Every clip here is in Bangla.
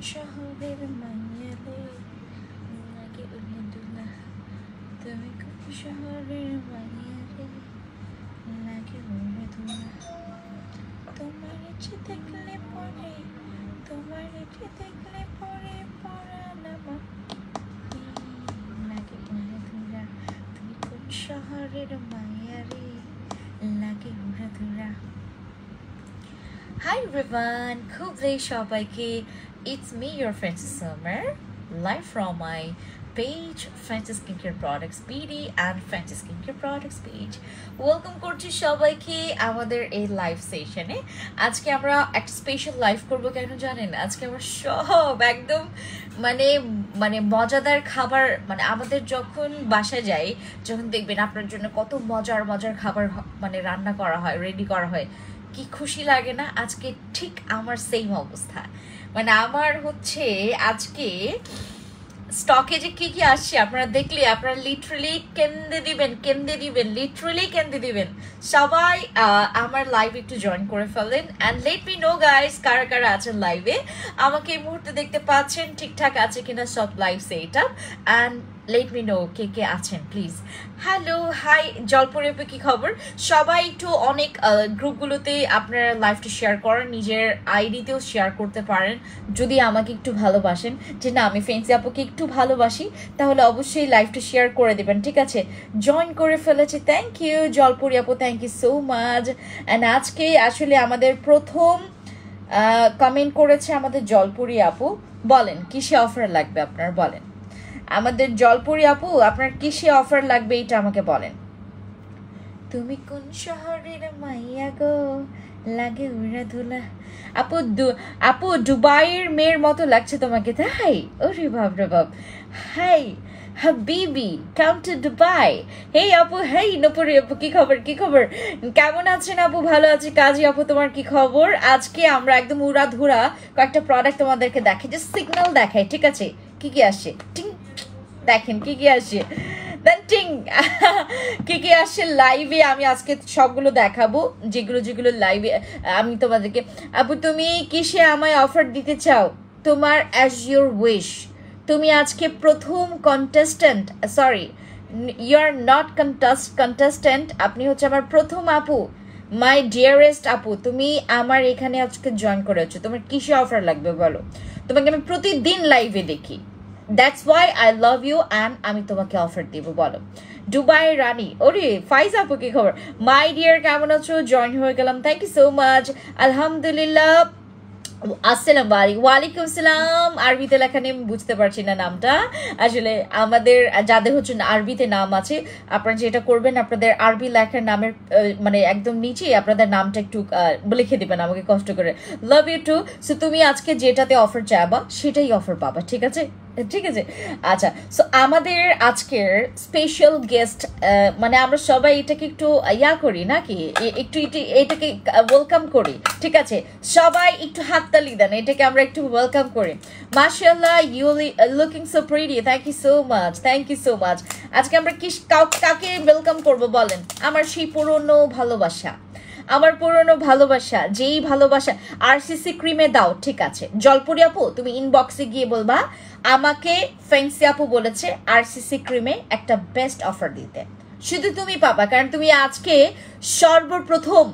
শহরের মাইয়া রে লাগে উড়াদুলা তুমি কোন শহরের মাইয়া রে লাগে উড়াদুলা তোমার যে দেখলে পরে তোমার যে দেখলে পরে পরাণ আমার লাগে উড়াদুলা তুমি কোন শহরের মাইয়া রে লাগে উড়াদুলা Hi everyone, খুবই সবাইকে it's me your Francis Summer live from my page Francis Skincare Products BD and Francis Skincare Products page. Welcome করছি সবাইকে আমাদের এই লাইভ সেশনে। আজকে আমরা একটা স্পেশাল লাইভ করব, কেন জানেন? আজকে আমরা সব একদম মানে মানে মজাদার খাবার, মানে আমাদের যখন বাসায় যাই, যখন দেখবেন আপনার জন্য কত মজার মজার খাবার মানে রান্না করা হয়, রেডি করা হয়, কি খুশি লাগে না? আজকে ঠিক আমার সেম অবস্থা। মানে আমার হচ্ছে আজকে স্টকে যে কি কি আসছে আপনারা দেখলে আপনারা লিটারালি কেন্দে দিবেন লিটারালি কেন্দে দিবেন। সবাই আমার লাইভ একটু জয়েন করে ফেলেন and let me no guys কারা কারা আছেন লাইভে। আমাকে এই মুহূর্তে দেখতে পাচ্ছেন ঠিকঠাক আছে কিনা সব live set up, and let me know কে কে আছেন প্লিজ। হ্যালো, হাই জলপুরে কি খবর? সবাই একটু অনেক গ্রুপগুলোতে আপনারা লাইভটা শেয়ার করেন, নিজের আইডিতেও শেয়ার করতে পারেন যদি আমাকে একটু ভালোবাসেন, যে না আমি ফেন্সি আপুকে একটু ভালোবাসি, তাহলে অবশ্যই লাইভটা শেয়ার করে দেবেন, ঠিক আছে? জয়েন করে ফেলেছি, থ্যাংক ইউ জলপুরি আপু, thank you so much. And আজকে আসলে আমাদের প্রথম কমেন্ট করেছে আমাদের জলপুরি আপু। বলেন কিসে অফার লাগবে আপনার, বলেন আমাদের জলপুরি আপু আপনার কিসে অফার লাগবে এটা আমাকে বলেন। তুমি কোন শহরের মাইয়া গো লাগে উড়াধুলা। আপু আপু দুবাইয়ের মেয়ের মতো লাগছে তোমাকে, তাই? ওরে বাপ রে বাপ। হাই হাবিবি কাম টু দুবাই। হেই আপু, হেই নপুরি আপু, কি খবর কি খবর, কেমন আছেন আপু? ভালো আছি। কাজী আপু তোমার কি খবর? আজকে আমরা একদম উড়াধুরা কয়েকটা প্রোডাক্ট তোমাদেরকে দেখাই, যে সিগন্যাল দেখাই, ঠিক আছে? কি কি আসছে টিং দেখেন, কি কি আসছে দেন টিং কি কি আসছে লাইভে আমি আজকে সবগুলো দেখাবো, যেগুলো যেগুলো লাইভে আমি তোমাদেরকে। আপু তুমি কিসে আমায় অফার দিতে চাও? তোমার অ্যাজ ইউর উইশ। তুমি আজকে প্রথম contestant, sorry you are not contestant, আপনি হচ্ছে আমার প্রথম আপু, মাই ডিয়ারেস্ট আপু। তুমি আমার এখানে আজকে জয়েন করেছো, তোমার কিসে অফার লাগবে বলো? তোমাকে আমি প্রতিদিন লাইভে দেখি, that's why I love you and আমি তোমাকে অফার দিব, বলো। দুবাই রানী, ওরে ফাইজ আপু কি খবর? মাই ডিয়ার কেমন আছো? জয়েন হয়ে গেলাম, থ্যাংক ইউ সো মাচ। আলহামদুলিল্লাহ, আসসালামু আলাইকুম। ওয়ালাইকুম আসসালাম। আরবিতে লেখা নেই, বুঝতে পারছি না নামটা। আসলে আমাদের যাদের হচ্ছে আরবিতে নাম আছে, আপনারা যেটা করবেন আপনাদের আরবি লেখার নামের মানে একদম নিচে আপনাদের নামটা একটু লিখে দিবেন আমাকে কষ্ট করে। লাভ ইউ টু। সো তুমি আজকে যেটাতে অফার চাইবা সেটাই অফার পাবা, ঠিক আছে? ঠিক আছে, আচ্ছা। সো আমাদের আজকের স্পেশাল গেস্ট, মানে আমরা সবাই এটাকে একটু ইয়া করি নাকি, একটু এটাকে ওয়েলকাম করি, ঠিক আছে? সবাই একটু হাততালি দেন, এটাকে আমরা একটু ওয়েলকাম করি। মাশাআল্লাহ, you looking so pretty, thank you so much, thank you so much. আজকে আমরা কাকে ওয়েলকাম করব বলেন? আমার সেই পুরনো ভালোবাসা, আমার পুরনো ভালোবাসা, যেই ভালোবাসা আরসিসি ক্রিমে দাও, ঠিক আছে? জলপুরি আপু তুমি ইনবক্সে গিয়ে বলবা আমাকে ফেন্সি আপু বলেছে আরসিসি ক্রিমে একটা বেস্ট অফার দিতে, শুধু তুমি পাবা, কারণ তুমি আজকে সর্বপ্রথম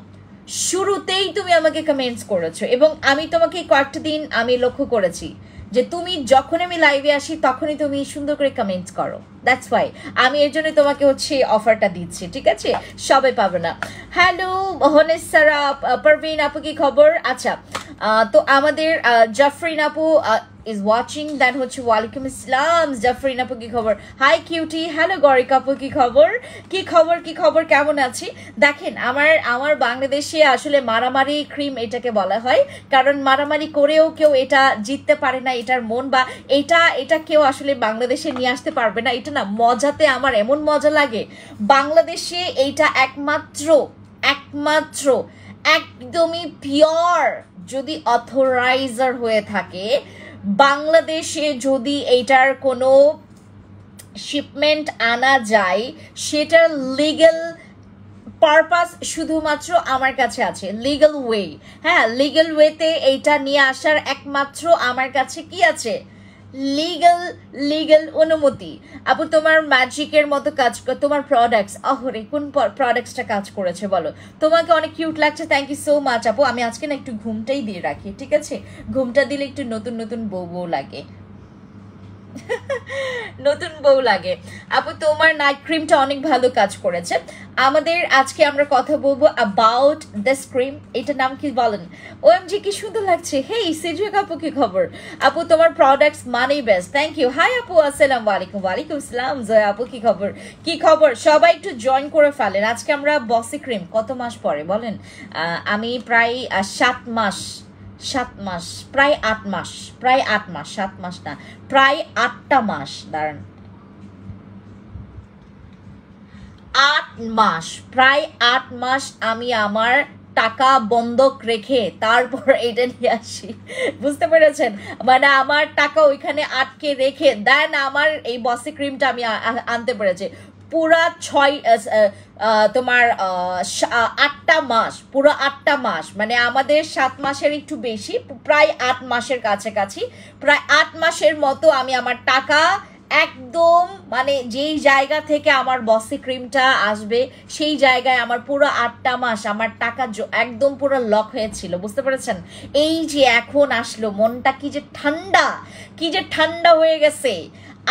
শুরুতেই তুমি আমাকে কমেন্টস করেছো, এবং আমি তোমাকে কয়েকটা দিন আমি লক্ষ্য করেছি যে তুমি যখন আমি লাইভে আসি তখনই তুমি সুন্দর করে কমেন্টস করো, দ্যাটস ওয়াই আমি এর জন্য তোমাকে হচ্ছে অফারটা দিচ্ছি, ঠিক আছে? সবাই পাবে না। হ্যালো হনেসারা, পারভিন আপু কি খবর? আচ্ছা, তো আমাদের জাফরিন আপু is watching, দেন হচ্ছে ওয়ালাইকুম আসসালাম জাফরিন আপু কি খবর? হাই কিউটি, হ্যালো গরিক আপু কি খবর কি খবর কি খবর, কেমন আছি? দেখেন আমার বাংলাদেশে আসলে মারামারি ক্রিম এটাকে বলা হয়, কারণ মারামারি করেও কেউ এটা জিততে পারে না, এটার মন, বা এটা কেউ আসলে বাংলাদেশে নিয়ে আসতে পারবে না। এটা না মজাতে আমার এমন মজা লাগে, বাংলাদেশে এইটা একমাত্র একদমই পিওর যদি অথরাইজার হয়ে থাকে, বাংলাদেশে যদি এইটার কোনো শিপমেন্ট আনা যায়, সেটার লিগ্যাল পারপাস শুধুমাত্র আমার কাছে আছে, লিগ্যাল ওয়ে। হ্যাঁ, লিগ্যাল ওয়েতে এইটা নিয়ে আসার একমাত্র আমার কাছে কি আছে, লিগ্যাল অনুমতি। আপু তোমার ম্যাজিকের মতো কাজ, তোমার প্রোডাক্টস, আহরে কোন প্রোডাক্টসটা কাজ করেছে বলো। তোমাকে অনেক কিউট লাগছে, থ্যাংক ইউ সো মাচ আপু। আমি আজকে না একটু ঘুমটাই দিয়ে রাখি, ঠিক আছে? ঘুমটা দিলে একটু নতুন নতুন বউ লাগে। নতুন বউ লাগে। আপু তোমার নাইট ক্রিমটা অনেক ভালো কাজ করেছে। আমাদের আজকে আমরা কথা বলবো অ্যাবাউট দিস ক্রিম। এটার নাম কি বলেন? ওএমজি কি সুন্দর লাগছে। হেই সিজুক আপু, কি খবর? আপু তোমার প্রোডাক্টস মানেই বেস্ট, থ্যাংক ইউ। হাই আপু, আসসালামু আলাইকুম। ওয়ালাইকুম আসসালাম। জয়া আপু কি খবর? কি খবর? সবাই একটু জয়েন করে ফেলেন। আজকে আমরা বসি ক্রিম কত মাস পরে বলেন? আমি প্রায় 7 মাস, প্রায় 8 মাস, 7 মাস না, প্রায় 8টা মাস, দাঁড়ান, 8 মাস, প্রায় 8 মাস আমি আমার টাকা বন্ধক রেখে তারপর এটা নিয়ে আসি, বুঝতে পেরেছেন? মানে আমার টাকা ওইখানে আটকে রেখে দেন আমার এই বসি ক্রিমটা আমি আনতে পেরেছি। পুরা 8টা মাস, পুরো 8টা মাস, মানে আমাদের 7 মাসের একটু বেশি, প্রায় 8 মাসের কাছাকাছি, প্রায় 8 মাসের মতো আমি আমার টাকা একদম, মানে যেই জায়গা থেকে আমার বসি ক্রিমটা আসবে সেই জায়গায় আমার পুরো 8টা মাস আমার টাকা একদম পুরো লক হয়েছিল, বুঝতে পেরেছেন? এই যে এখন আসলো, মনটা কি যে ঠান্ডা হয়ে গেছে।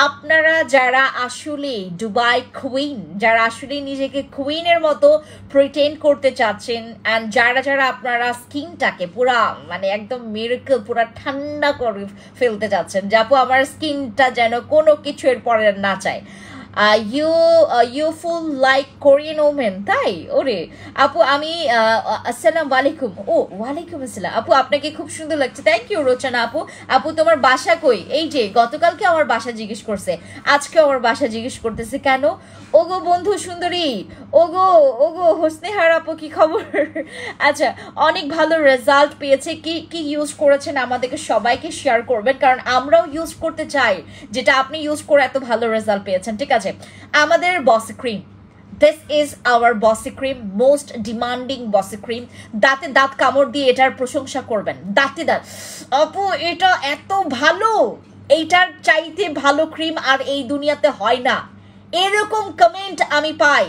আপনারা যারা আসলে দুবাই কুইন, যারা আসলে নিজেকে কুইনের মতো প্রিটেন্ড করতে চাচ্ছেন, অ্যান্ড যারা আপনারা স্কিনটাকে পুরা মানে একদম মিরাকল পুরা ঠান্ডা করে ফেলতে চাচ্ছেন, যে আপু আমার স্কিনটা যেন কোনো কিছু এর পরে না চায়, you full like Korean women, তাই? ওরে আপু আমি আসসালামু আলাইকুম। ও ওয়ালাইকুম আসসালাম আপু, আপনাকে খুব সুন্দর লাগছে, থ্যাংক ইউ রচনা আপু। আপু তোমার বাসা কই? এই যে গতকালকে আমার বাসা জিজ্ঞেস করছে, আজকে আমার বাসা জিজ্ঞেস করতেছে কেন? ওগো বন্ধু সুন্দরী, ওগো হোসনেহার আপু কি খবর? আচ্ছা, অনেক ভালো রেজাল্ট পেয়েছে। কি ইউজ করেছেন আমাদেরকে সবাইকে শেয়ার করবেন, কারণ আমরাও ইউজ করতে চাই যেটা আপনি ইউজ করে এত ভালো রেজাল্ট পেয়েছেন, ঠিক আছে? আমাদের বসি ক্রিম, দিস ইজ আওয়ার বসি ক্রিম, মোস্ট ডিমান্ডিং বসি ক্রিম। দাঁতে দাঁত কামড় দিয়ে এটার প্রশংসা করবেন, দাঁতে দাঁত, আপু এটা এত ভালো, এইটার চাইতে ভালো ক্রিম আর এই দুনিয়াতে হয় না। এরকম কমেন্ট আমি পাই,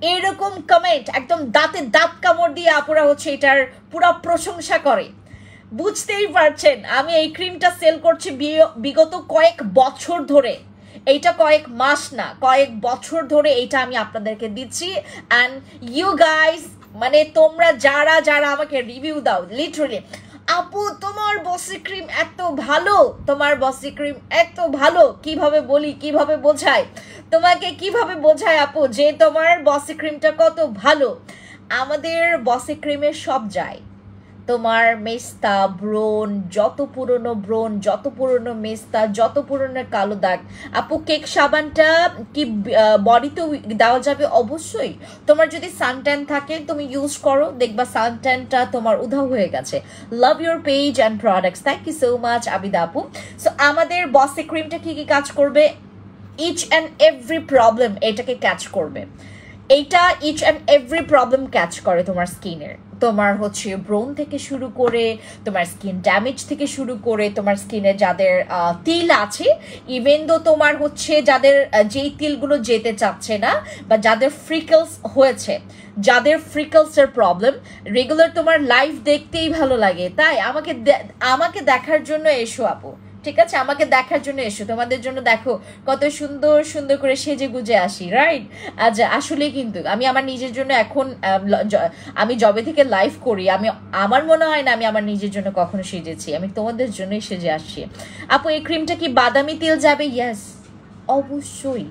এরকম কমেন্ট, একদম দাঁতে দাঁত কামড় দিয়ে আপুরা হচ্ছে এটার পুরো প্রশংসা করে। বুঝতেই পারছেন আমি এই ক্রিমটা সেল করছি বিগত কয়েক বছর ধরে, এইটা কয়েক মাস না, কয়েক বছর ধরে এইটা আমি আপনাদেরকে দিচ্ছি। অ্যান্ড ইউ গাইস, মানে তোমরা যারা আমাকে রিভিউ দাও, লিটারালি আপু তোমার বসি ক্রিম এত ভালো, তোমার বসি ক্রিম এত ভালো, কিভাবে বলি, কিভাবে বোঝায় তোমাকে, কিভাবে বোঝায় আপু যে তোমার বসি ক্রিমটা কত ভালো? আমাদের বসি ক্রিমের সব যায়, তোমার মেস্তা, ব্রণ, যত পুরনো মেস্তা, যত পুরনো কালো দাগ, আপু কেক সাবানটা কি বডিতেও দেওয়া যাবে? অবশ্যই। তোমার যদি সানট্যান থাকে তুমি ইউজ করো, দেখবা সানট্যানটা তোমার উধাও হয়ে গেছে। Love your page and products, thank you so much Abida আপু। সো আমাদের বসি ক্রিমটা কি কাজ করবে? ইচ অ্যান্ড এভরি প্রবলেম এটাকে ক্যাচ করবে। এইটা each and every problem catch করে তোমার স্কিনের, তোমার হচ্ছে ব্রণ থেকে শুরু করে, তোমার স্কিন ড্যামেজ থেকে শুরু করে, তোমার স্কিনে যাদের তিল আছে, ইভেন দো তোমার হচ্ছে যাদের যেই তিলগুলো যেতে চাচ্ছে না, বা যাদের ফ্রিকলস হয়েছে, যাদের ফ্রিকলসের প্রবলেম, রেগুলার তোমার লাইভ দেখতেই ভালো লাগে, তাই আমাকে দেখার জন্য এসো আপু, ঠিক আছে? আমাকে দেখার জন্য এসো, তোমাদের জন্য দেখো কত সুন্দর করে সেজে গুজে আসি, রাইট? আচ্ছা, আসলে কিন্তু আমি আমার নিজের জন্য এখন আমি যবে থেকে লাইভ করি, আমার মনে হয় না আমি আমার নিজের জন্য কখনো সেজেছি, আমি তোমাদের জন্যই সেজে আসছি। আপু এই ক্রিমটা কি বাদামি তেল যাবে? ইয়েস, অবশ্যই।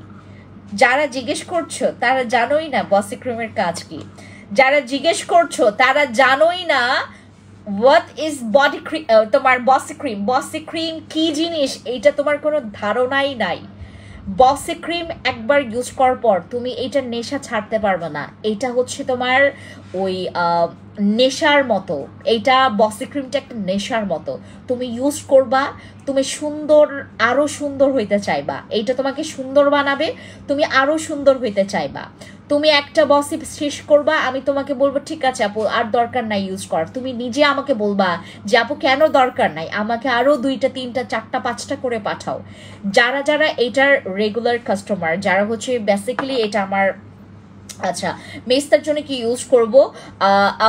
যারা জিজ্ঞেস করছো তারা জানোই না বসি ক্রিমের কাজ কি, যারা জিজ্ঞেস করছো তারা জানোই না হোয়াট ইজ বডি ক্রিম, তোমার বসি ক্রিম কি জিনিস এইটা তোমার কোনো ধারণাই নাই। বসি ক্রিম একবার ইউজ করার পর তুমি এইটার নেশা ছাড়তে পারবে না। এটা হচ্ছে তোমার ওই নেশার মতো, এইটা বসি ক্রিমটা একটা নেশার মতো। তুমি ইউজ করবা, তুমি সুন্দর, আরও সুন্দর হইতে চাইবা, এইটা তোমাকে সুন্দর বানাবে, তুমি আরও সুন্দর হইতে চাইবা। তুমি একটা বসি শেষ করবা, আমি তোমাকে বলবো ঠিক আছে আপু আর দরকার নাই ইউজ কর, তুমি নিজে আমাকে বলবা যে আপু কেন দরকার নাই, আমাকে আরও 2টা 3টা 4টা 5টা করে পাঠাও। যারা যারা এটার রেগুলার কাস্টমার, যারা হচ্ছে বেসিক্যালি এটা আমার, আচ্ছা মেস্তার জন্য কি ইউজ করব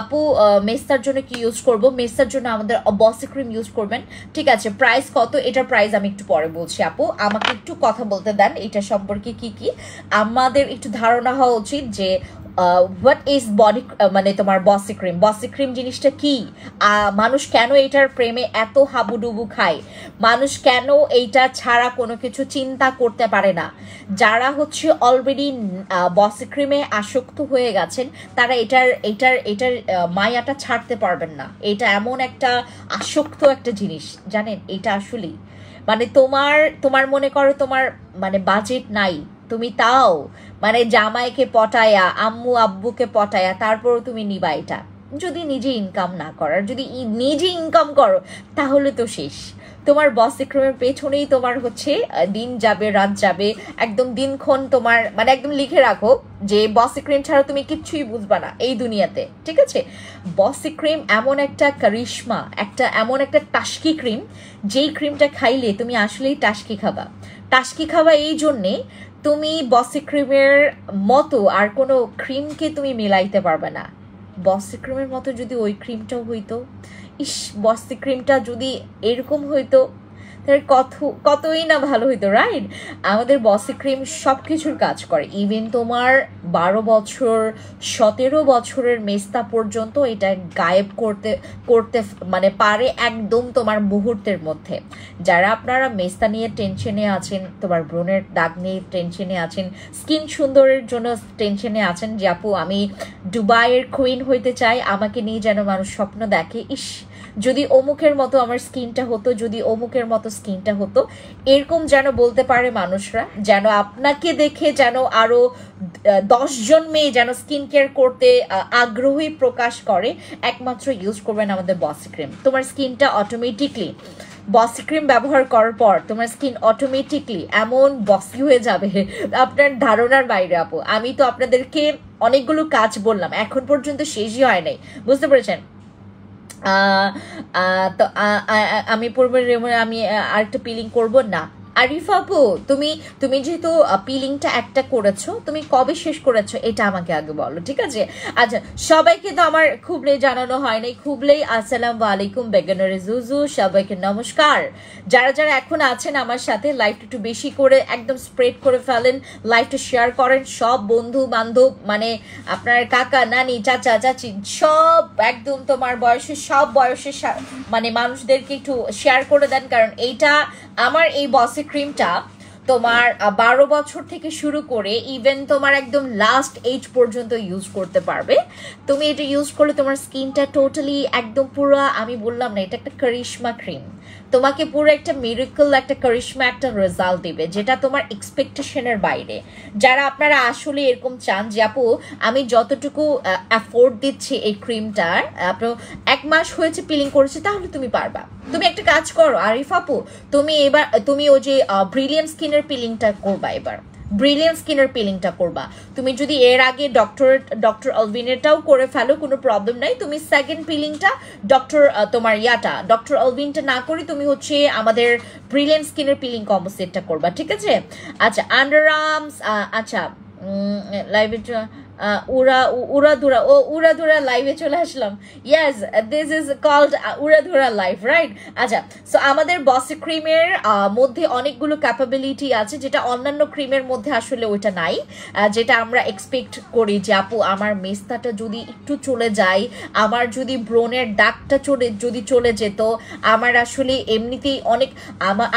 আপু, মেস্তার জন্য কি ইউজ করব, মেস্তার জন্য আমাদের বসি ক্রিম ইউজ করবেন। ঠিক আছে, প্রাইস কত, এটার প্রাইস আমি একটু পরে বলছি আপু, আমাকে একটু কথা বলতে দেন এটা সম্পর্কে কি কি আমাদের একটু ধারণা হওয়া উচিত যে হোয়াট ইজ বডি, মানে তোমার বসি ক্রিম জিনিসটা কি, মানুষ কেন এটার প্রেমে এত হাবুডুবু খায়, মানুষ কেন এইটা ছাড়া কোনো কিছু চিন্তা করতে পারে না। যারা হচ্ছে অলরেডি বসি ক্রিমে আসক্ত হয়ে গেছেন তারা এটার এটার এটার মায়াটা ছাড়তে পারবেন না। এটা এমন একটা আসক্ত একটা জিনিস জানেন, এটা আসলেই মানে তোমার তোমার মনে করো তোমার মানে বাজেট নাই, তুমি তাও মানে জামাইকে পটায়া, আম্মু আব্বুকে পটায়া তারপরও তুমি নিবা এটা, যদি নিজে ইনকাম না করার, যদি নিজে ইনকাম করো তাহলে তো শেষ। তোমার বসি ক্রিমের পেছনেই তোমার হচ্ছে দিন যাবে রাত যাবে, একদম দিনক্ষণ তোমার মানে একদম লিখে রাখো যে বসি ক্রিম ছাড়া তুমি কিচ্ছুই বুঝবা না এই দুনিয়াতে। ঠিক আছে, বসি ক্রিম এমন একটা কারিশমা, একটা এমন একটা টাস্কি ক্রিম, যেই ক্রিমটা খাইলে তুমি আসলেই টাস্কি খাবা। টাস্কি খাবা এই জন্যে তুমি বসি ক্রিমের মতো আর কোনো ক্রিমকে তুমি মেলাইতে পারবে না। বসি ক্রিমের মতো যদি ওই ক্রিমটাও হইতো, ইস বসি ক্রিমটা যদি এরকম হইতো তাহলে কতই না ভালো হইতো, রাইট? আমাদের বসি ক্রিম সব কিছুর কাজ করে, ইভেন তোমার 12 বছর 17 বছরের মেস্তা পর্যন্ত এটা গায়েব করতে করতে মানে পারে একদম তোমার মুহূর্তের মধ্যে। যারা আপনারা মেস্তা নিয়ে টেনশনে আছেন, তোমার ব্রণের দাগ নিয়ে টেনশনে আছেন, স্কিন সুন্দরের জন্য টেনশনে আছেন যে আপু আমি দুবাইয়ের কুইন হইতে চাই, আমাকে নিয়ে যেন মানুষ স্বপ্ন দেখে, ইস যদি অমুকের মতো আমার স্কিনটা হতো, যদি অমুকের মতো স্কিনটা হতো, এরকম যেন বলতে পারে মানুষরা, যেন আপনাকে দেখে যেন আরো 10 জন মেয়ে যেন স্কিন কেয়ার করতে আগ্রহী প্রকাশ করে, একমাত্র ইউজ করবেন আমাদের বসি ক্রিম। তোমার স্কিনটা অটোমেটিকলি বসি ক্রিম ব্যবহার করার পর তোমার স্কিন অটোমেটিকলি এমন বসি হয়ে যাবে আপনার ধারণার বাইরে আপু। আমি তো আপনাদেরকে অনেকগুলো কাজ বললাম, এখন পর্যন্ত শেষই হয় নাই, বুঝতে পেরেছেন? তো আমি পূর্বে আমি আরেকটা পিলিং করব না। আরিফা আপু তুমি তুমি যেহেতু পিলিংটা একটা করেছো, তুমি কবে শেষ করেছো এটা আমাকে আগে বলো, ঠিক আছে? আচ্ছা সবাইকে তো আমার খুবলেই জানানো হয় নাই, খুবলেই আসসালামু আলাইকুম, বেগানারে জুজু, সবাইকে নমস্কার। যারা যারা এখন আছেন আমার সাথে লাইভটা একটু বেশি করে একদম স্প্রেড করে ফেলেন, লাইভটা শেয়ার করেন, সব বন্ধু বান্ধব মানে আপনার কাকা নানি চাচা চাচি সব একদম তোমার বয়সের সব বয়সের মানে মানুষদেরকে একটু শেয়ার করে দেন, কারণ এইটা আমার এই বসি ক্রিমটা তোমার 12 বছর থেকে শুরু করে ইভেন তোমার একদম লাস্ট এজ পর্যন্ত ইউজ করতে পারবে। তুমি এটা ইউজ করলে তোমার স্কিনটা টোটালি একদম পুরো, আমি বললাম না এটা একটা কারিশমা ক্রিম, তোমাকে পুরো একটা মিরাকল একটা কারিশমা একটা রেজাল্ট দিবে, যেটা তোমার এক্সপেকটেশনের বাইরে। যারা আপনারা আসলে এরকম চান যে আপু আমি যতটুকু অ্যাফোর্ড দিচ্ছি এই ক্রিমটার, আপনার 1 মাস হয়েছে পিলিং করেছে, তাহলে তুমি পারবা। তুমি একটা কাজ করো আরিফ আপু, তুমি এবার তুমি ওই যে ব্রিলিয়ান্ট স্কিনের পিলিংটা করবা, এবার ব্রিলিয়ান্ট স্কিনের পিলিংটা করবা। তুমি যদি এর আগে ডক্টর অলভিনেরটাও করে ফেলো কোনো প্রবলেম নাই, তুমি সেকেন্ড পিলিংটা তোমার ডক্টর অলভিনটা না করে তুমি হচ্ছে আমাদের ব্রিলিয়ান্ট স্কিনের পিলিং কম্বো সেটটা করবা, ঠিক আছে? আচ্ছা আন্ডার আর্মস, আচ্ছা লাইভে উড়াধুরা লাইভে চলে আসলাম। ইয়েস, দিস ইজ কল্ড উড়াধুরা লাইভ, রাইট? আচ্ছা, সো আমাদের বসি ক্রিমের মধ্যে অনেকগুলো ক্যাপাবিলিটি আছে যেটা অন্যান্য ক্রিমের মধ্যে আসলে ওইটা নাই, যেটা আমরা এক্সপেক্ট করি যে আপু আমার মেস্তাটা যদি একটু চলে যায়, আমার যদি ব্রণের দাগটা যদি চলে যেত, আমার আসলে এমনিতেই অনেক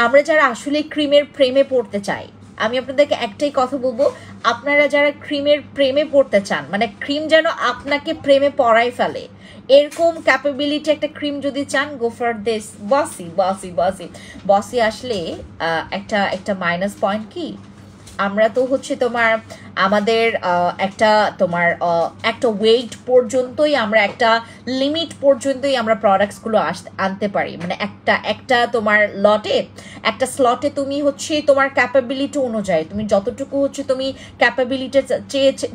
আমরা যারা আসলে ক্রিমের প্রেমে পড়তে চাই, আমি আপনাদেরকে একটাই কথা বলবো, আপনারা যারা ক্রিমের প্রেমে পড়তে চান, মানে ক্রিম যেন আপনাকে প্রেমে পড়াই ফেলে, এরকম ক্যাপাবিলিটি একটা ক্রিম যদি চান, গো ফর দিস বসি। বসি আসলে একটা মাইনাস পয়েন্ট কি, আমরা তো হচ্ছে তোমার আমাদের একটা তোমার একটা ওয়েট পর্যন্তই আমরা একটা লিমিট পর্যন্তই আমরা প্রোডাক্টসগুলো আনতে পারি, মানে একটা তোমার একটা স্লটে তুমি হচ্ছে তোমার ক্যাপাবিলিটি অনুযায়ী তুমি যতটুকু হচ্ছে তুমি ক্যাপাবিলিটি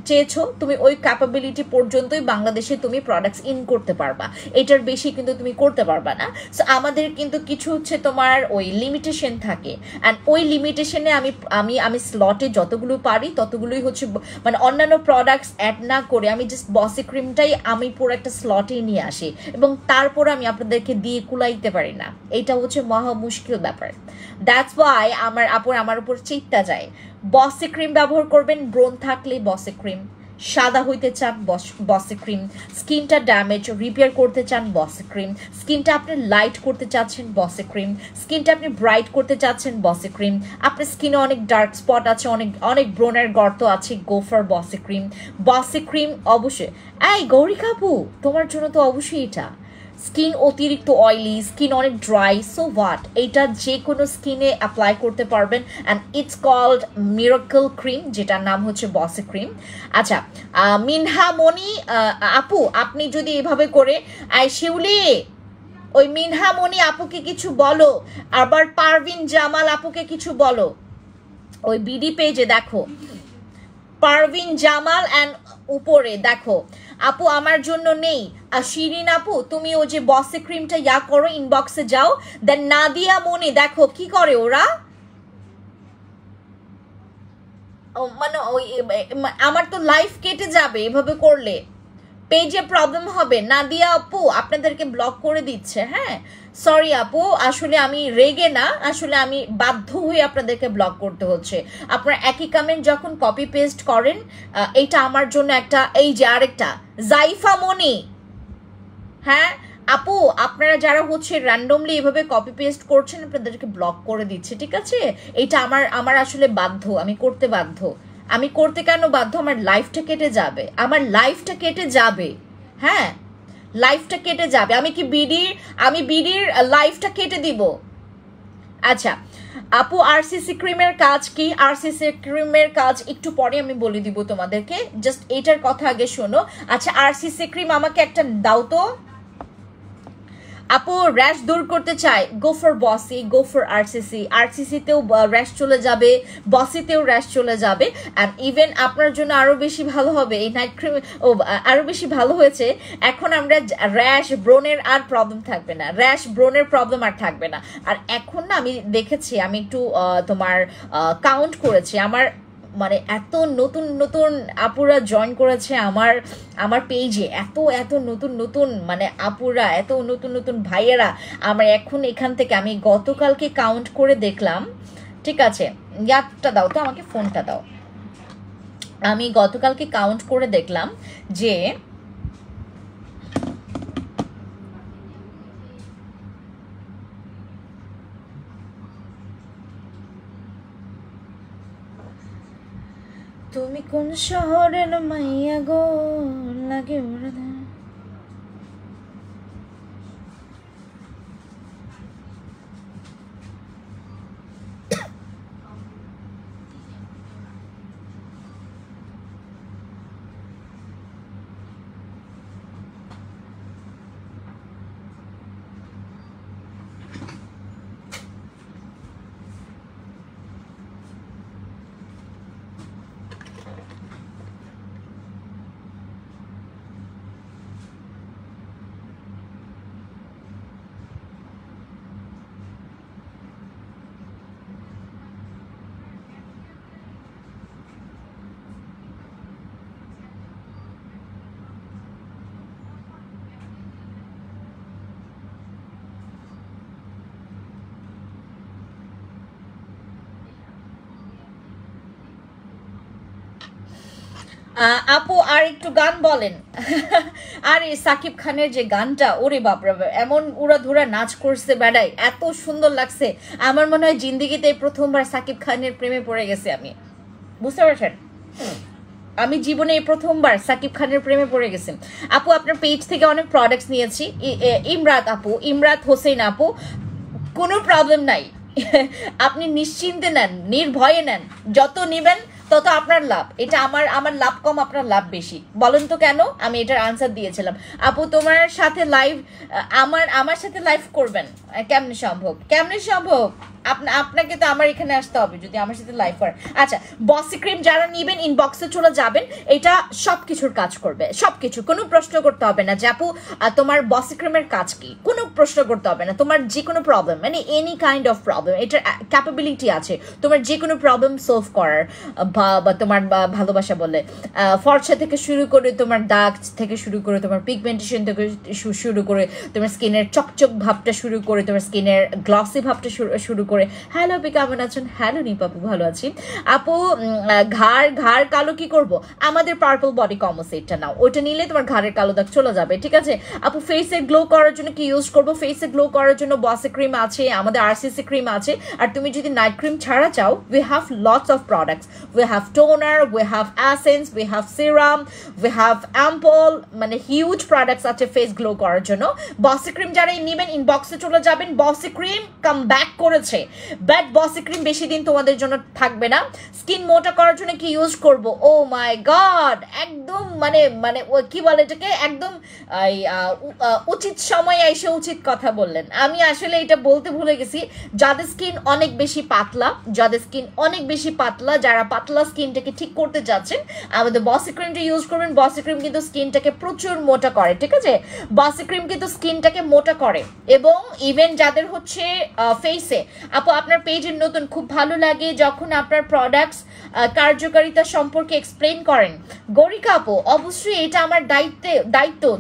চেয়েছো তুমি ওই ক্যাপাবিলিটি পর্যন্তই বাংলাদেশে তুমি প্রোডাক্টস ইন করতে পারবা, এটার বেশি কিন্তু তুমি করতে পারবা না। সো আমাদের কিন্তু কিছু হচ্ছে তোমার ওই লিমিটেশন থাকে, অ্যান্ড ওই লিমিটেশনে আমি আমি আমি স্লটে যতগুলো পারি ততগুলোই হচ্ছে, মানে অন্যান্য প্রোডাক্টস অ্যাড না করে আমি জাস্ট বসি ক্রিমটাই আমি পুরো একটা স্লটেই নিয়ে আসি এবং তারপর আমি আপনাদেরকে দিয়ে কুলাইতে পারি না, এটা হচ্ছে মহা মুশকিল ব্যাপার। দ্যাটস ওয়াই আমার উপর চিন্তা যায়। বসি ক্রিম ব্যবহার করবেন, ব্রণ থাকলে বসি ক্রিম, সাদা হইতে চান বসি ক্রিম, স্কিনটা ড্যামেজ রিপেয়ার করতে চান বসি ক্রিম, স্কিনটা আপনি লাইট করতে চাচ্ছেন বসি ক্রিম, স্কিনটা আপনি ব্রাইট করতে চাচ্ছেন বসি ক্রিম, আপনার স্কিনে অনেক ডার্ক স্পট আছে, অনেক অনেক ব্রণের গর্ত আছে, গো ফর বসি ক্রিম। বসি ক্রিম অবশ্যই, এই গৌরী কাপু তোমার জন্য তো অবশ্যই এটা। স্কিন অতিরিক্ত অয়েলি, স্কিন অনেক ড্রাই, সো হোয়াট, এইটা যে কোনো স্কিনে অ্যাপ্লাই করতে পারবেন, and it's called miracle cream, যেটার নাম হচ্ছে বসি ক্রিম। আচ্ছা মিনহা মনি আপু, আপনি যদি এভাবে করে শিউলি ওই মিনহা মনি আপুকে কিছু বলো, আবার পারভিন জামাল আপুকে কিছু বলো, ওই বিডি পেজে দেখো পারভিন জামাল অ্যান্ড উপরে দেখো আপু আমার জন্য নেই। আর শিরিন আপু তুমি ওই যে বসি ক্রিমটা করো, ইনবক্সে যাও। দেন নাদিয়া মনি দেখো কি করে ওরা, মানে ওই আমার তো লাইফ কেটে যাবে এভাবে করলে, পেজে প্রবলেম হবে। নাদিয়া আপু আপনাদেরকে ব্লক করে দিচ্ছে। হ্যাঁ সরি আপু, আসলে আমি রেগে না, আসলে আমি বাধ্য হয়ে আপনাদেরকে ব্লক করতে হচ্ছে। আপনারা একই কমেন্ট যখন কপি পেস্ট করেন, এইটা আমার জন্য একটা, এই যে আরেকটা জাইফা মনি, হ্যাঁ আপু আপনারা যারা হচ্ছে র্যান্ডমলি এভাবে কপি পেস্ট করছেন আপনাদেরকে ব্লক করে দিচ্ছে, ঠিক আছে? এইটা আমার আসলে বাধ্য, আমি করতে বাধ্য। আমি করতে কেন বাধ্য? আমার লাইফটা কেটে যাবে, আমার লাইফটা কেটে যাবে, হ্যাঁ লাইফটা কেটে যাবে। আমি বিডির লাইফটা কেটে দিব। আচ্ছা আপু আরসিসি ক্রিমের কাজ কি? আরসিসি ক্রিমের কাজ একটু পরে আমি বলে দিব তোমাদেরকে, জাস্ট এটার কথা আগে শোনো। আচ্ছা আরসিসি ক্রিম আমাকে একটা দাও তো আপু, র্যাশ দূর করতে চায়, গো ফর বসি, গো ফর আরসিসি। আরসিসিতেও র্যাশ চলে যাবে, বসিতেও র্যাশ চলে যাবে, অ্যান্ড ইভেন আপনার জন্য আরো বেশি ভালো হবে এই নাইট ক্রিম, আরো বেশি ভালো হয়েছে। এখন আমরা র্যাশ ব্রণের আর প্রবলেম থাকবে না, র্যাশ ব্রণের প্রবলেম আর থাকবে না। আর এখন না আমি দেখেছি, আমি একটু তোমার কাউন্ট করেছি, আমার মানে এত নতুন নতুন আপুরা জয়েন করেছে আমার পেজে, এত নতুন নতুন মানে আপুরা, এত নতুন নতুন ভাইয়েরা। আমার এখন এখান থেকে আমি গতকালকে কাউন্ট করে দেখলাম, ঠিক আছে ইয়ারটা দাও তো আমাকে, ফোনটা দাও। আমি গতকালকে কাউন্ট করে দেখলাম যে তুমি কোন শহরের মাইয়া গো লাগে ওরা। আপু আর একটু গান বলেন। আরে সাকিব খানের যে গানটা, ওরে বাপরে, এমন উড়াধুরা নাচ করছে বেড়াই, এত সুন্দর লাগছে। আমার মনে হয় জিন্দিগিতে প্রথমবার সাকিব খানের প্রেমে পড়ে গেছে আমি, বুঝতে পারছেন? আমি জীবনে এই প্রথমবার সাকিব খানের প্রেমে পড়ে গেছি। আপু আপনার পেজ থেকে অনেক প্রোডাক্টস নিয়েছি। ইমরাত হোসেন আপু, কোনো প্রবলেম নাই, আপনি নিশ্চিন্তে নেন, নির্ভয়ে নেন, যত নেবেন তত আপনার লাভ। এটা আমার লাভ কম, আপনার লাভ বেশি। বলেন তো কেন? আমি এটার আনসার দিয়েছিলাম। আপু তোমার সাথে লাইভ, আমার সাথে লাইভ করবেন কেমনে সম্ভব? কেমনে সম্ভব? আপনাকে তো আমার এখানে আসতে হবে যদি আমার সাথে লাইভ করেন। আচ্ছা, বসি ক্রিম যারা নেবেন ইনবক্সে চলে যাবেন। এটা সব কিছুর কাজ করবে, সব কিছু। কোনো প্রশ্ন করতে হবে না যে আপু তোমার বসি ক্রিমের কাজ কি, কোনো প্রশ্ন করতে হবে না। তোমার যে কোনো প্রবলেম, মানে এনি কাইন্ড অফ প্রবলেম, এটার ক্যাপাবিলিটি আছে তোমার যে কোনো প্রবলেম সলভ করার। বা তোমার ভালোবাসা বলে ফর্সা থেকে শুরু করে, তোমার দাগ থেকে শুরু করে, তোমার পিগমেন্টেশন থেকে শুরু করে, তোমার স্কিনের চকচক ভাবটা শুরু করে, তোমার স্কিনের গ্লসি ভাবটা শুরু করে। হ্যালো আপু কেমন আছেন? হ্যালো নিপাপু, ভালো আছি আপু। ঘাড় কালো কি করব? আমাদের পার্পল বডি কম্বো সেটটা নাও, ওইটা নিলে তোমার ঘাড়ের কালো দাগ চলে যাবে, ঠিক আছে আপু। ফেসে গ্লো করার জন্য কি ইউজ করবো? ফেসে গ্লো করার জন্য বসি ক্রিম আছে, আমাদের আরসিসি ক্রিম আছে। আর তুমি যদি নাইট ক্রিম ছাড়া চাও, we have lots of products. We have toner, we have essence, we have serum, we have ample, মানে হিউজ প্রোডাক্টস আছে ফেস গ্লো করার জন্য। বসি ক্রিম যারাই নেবেন ইনবক্সে চলে যাবেন। বসি ক্রিম কাম ব্যাক করেছে, বাট বসি ক্রিম বেশি দিন তোমাদের জন্য থাকবে না। স্কিন মোটা করার জন্য কি ইউজ করব? ও মাই গড, একদম মানে কি বলে এটাকে, একদম উচিত সময় এসে উচিত কথা বললেন। আমি আসলে এটা বলতে ভুলে গেছি। যাদের স্কিন অনেক বেশি পাতলা, যারা পাতলা স্কিনটাকে ঠিক করতে যাচ্ছেন, আমাদের বসি ক্রিমটা ইউজ করবেন। বসি ক্রিম কিন্তু স্কিনটাকে প্রচুর মোটা করে, ঠিক আছে। বসি ক্রিম কিন্তু স্কিনটাকে মোটা করে। এবং ইভেন যাদের হচ্ছে ফেসে, আপু আপনার পেজের নতুন, খুব ভালো লাগে যখন আপনার প্রোডাক্টস কার্যকারিতা সম্পর্কে এক্সপ্লেন করেন। গরিকা আপু, অবশ্যই এটা আমার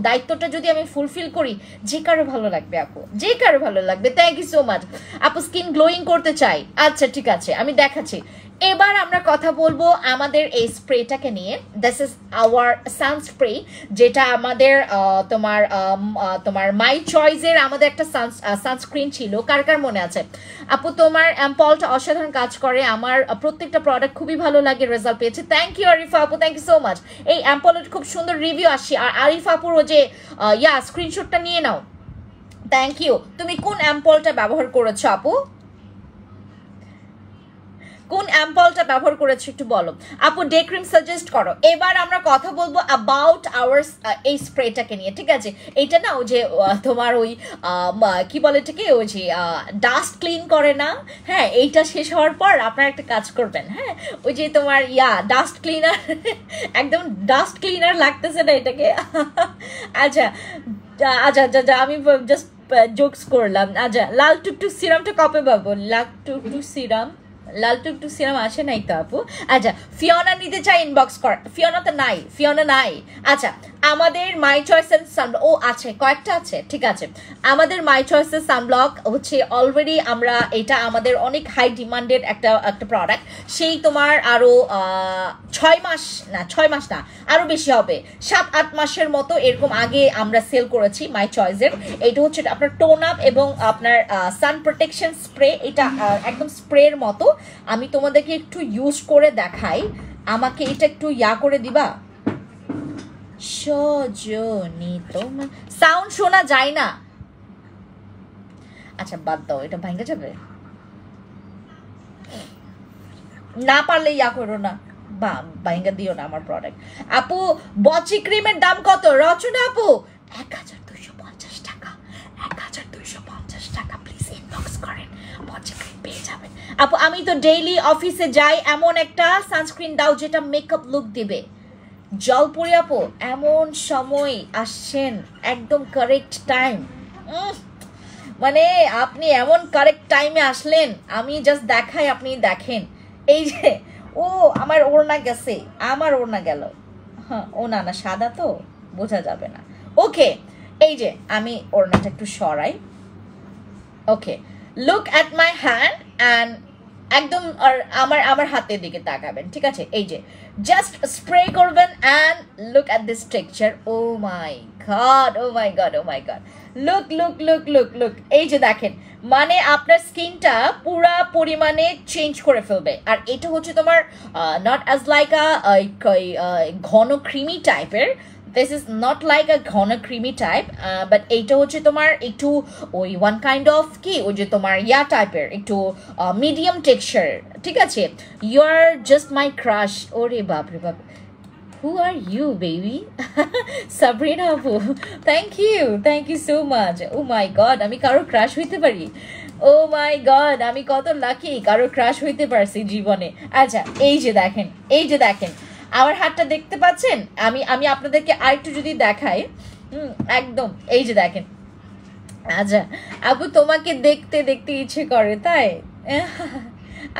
দায়িত্বটা যদি আমি ফুলফিল করি, যে কারো ভালো লাগবে আপু, যে কারো ভালো লাগবে। থ্যাংক ইউ সো মাচ আপু। স্কিন গ্লোয়িং করতে চাই, আচ্ছা ঠিক আছে, আমি দেখাচ্ছি। এবার আমরা কথা বলবো আমাদের এই স্প্রেটাকে নিয়ে। দিস ইজ আওয়ার সানস্প্রে, যেটা আমাদের তোমার মাই চয়েসের আমাদের একটা সানস্ক্রিন ছিল। কার কার মনে আছে? আপু তোমার অ্যাম্পলটা অসাধারণ কাজ করে, আমার প্রত্যেকটা প্রোডাক্ট খুবই ভালো লাগে, রেজাল্ট পেয়েছে। থ্যাংক ইউ আরিফা আপু, থ্যাংক ইউ সো মাচ। এই অ্যাম্পলের খুব সুন্দর রিভিউ আসছে। আর আরিফা আপুর ও যে স্ক্রিনশটটা নিয়ে নাও। Thank you. তুমি কোন অ্যাম্পলটা ব্যবহার করেছো আপু? কোন অ্যাম্পলটা ব্যবহার করেছো একটু বলো আপু। ডে ক্রিম সাজেস্ট করো। এবার আমরা কথা বলবো অ্যাবাউট আওয়ার এই স্প্রেটাকে নিয়ে, ঠিক আছে। এইটা না ওই যে তোমার ওই কি বলে এটাকে, ওই যে ডাস্ট ক্লিন করে না? হ্যাঁ, এইটা শেষ হওয়ার পর আপনারা একটা কাজ করবেন। হ্যাঁ, ওই যে তোমার ডাস্ট ক্লিনার, একদম ডাস্ট ক্লিনার লাগতেছে না এটাকে? আচ্ছা আচ্ছা আচ্ছা, আমি জাস্ট জোকস করলাম। আচ্ছা, লাল টুকটুক সিরামটা কবে পাবো? লাল টুকটুক সিরাম আসে নাই তো আপু। আচ্ছা, ফিওনা নিতে চাই ইনবক্স কর। ফিওনা নাই। আচ্ছা, আমাদের মাই চয়েসের সানব্লক, ও আছে, কয়েকটা আছে, ঠিক আছে। আমাদের মাই চয়েসের সানব্লক হচ্ছে অলরেডি আমরা, এটা আমাদের অনেক হাই ডিমান্ডেড একটা প্রোডাক্ট। সেই তোমার আরো 6 মাস না, আরো বেশি হবে, 7-8 মাসের মতো এরকম আগে আমরা সেল করেছি মাই চয়েসের। এটা হচ্ছে আপনার টোন আপ এবং আপনার সান প্রোটেকশন স্প্রে। এটা একদম স্প্রের মতো। আমি তোমাদেরকে একটু ইউজ করে দেখাই। আমাকে এটা একটু করে দিবা? সজনি তোমার সাউন্ড শোনা যায় না। আচ্ছা বাদ দাও, এটা ভাঙা যাবে না, পারলে করো না, ভাঙা দিও না আমার প্রোডাক্ট। আপু বচি ক্রিমের দাম কত রচনা আপু? 1250 টাকা, 1250 টাকা। প্লিজ ইনবক্স করেন, বচি ক্রিম পেয়ে যাবেন আপু। আমি তো ডেইলি অফিসে যাই, এমন একটা সানস্ক্রিন দাও যেটা মেকআপ লুক দিবে। জলপুরি আপু, এমন সময় আসছেন, একদম কারেক্ট টাইম। মানে আপনি এমন কারেক্ট টাইমে আসলেন, আমি জাস্ট দেখাই, আপনি দেখেন। এই যে আমার ওড়না গেছে, আমার ওড়না গেল। হ্যাঁ, ও না সাদা তো বোঝা যাবে না। ওকে, এই যে আমি ওড়নাটা একটু সরাই। Okay, look at my hand and একদম আমার হাতের দিকে তাকাবেন, ঠিক আছে। এই যে জাস্ট স্প্রে করবেন and look at this texture. Oh my god, look. এই যে দেখেন, মানে আপনার স্কিনটা পুরা পরিমাণে চেঞ্জ করে ফেলবে। আর এটা হচ্ছে তোমার নট অ্যাজ লাইক ঘন ক্রিমি টাইপের, দিস ইজ নট লাইক আ ঘন ক্রিমি টাইপ, বাট এইটা হচ্ছে তোমার একটু ওই ওয়ান কাইন্ড অফ কি ওই যে তোমার ইয়া টাইপের একটু মিডিয়াম টেক্সচার, ঠিক আছে? You are just my crush. ওরে বাপ রে বাপ, who are you baby? Sabrina Apu, thank you so much. Oh my god, আমি কারো ক্রাশ হইতে পারি? Oh my god, আমি কত লাকি কারো ক্রাশ হইতে পারছি জীবনে। আচ্ছা এই যে দেখেন, এই যে দেখেন আমার হাতটা দেখতে পাচ্ছেন? আমি আমি আপনাদেরকে আরেকটু যদি দেখাই, একদম এই যে দেখেন। আচ্ছা আপু তোমাকে দেখতে দেখতে ইচ্ছে করে তাই?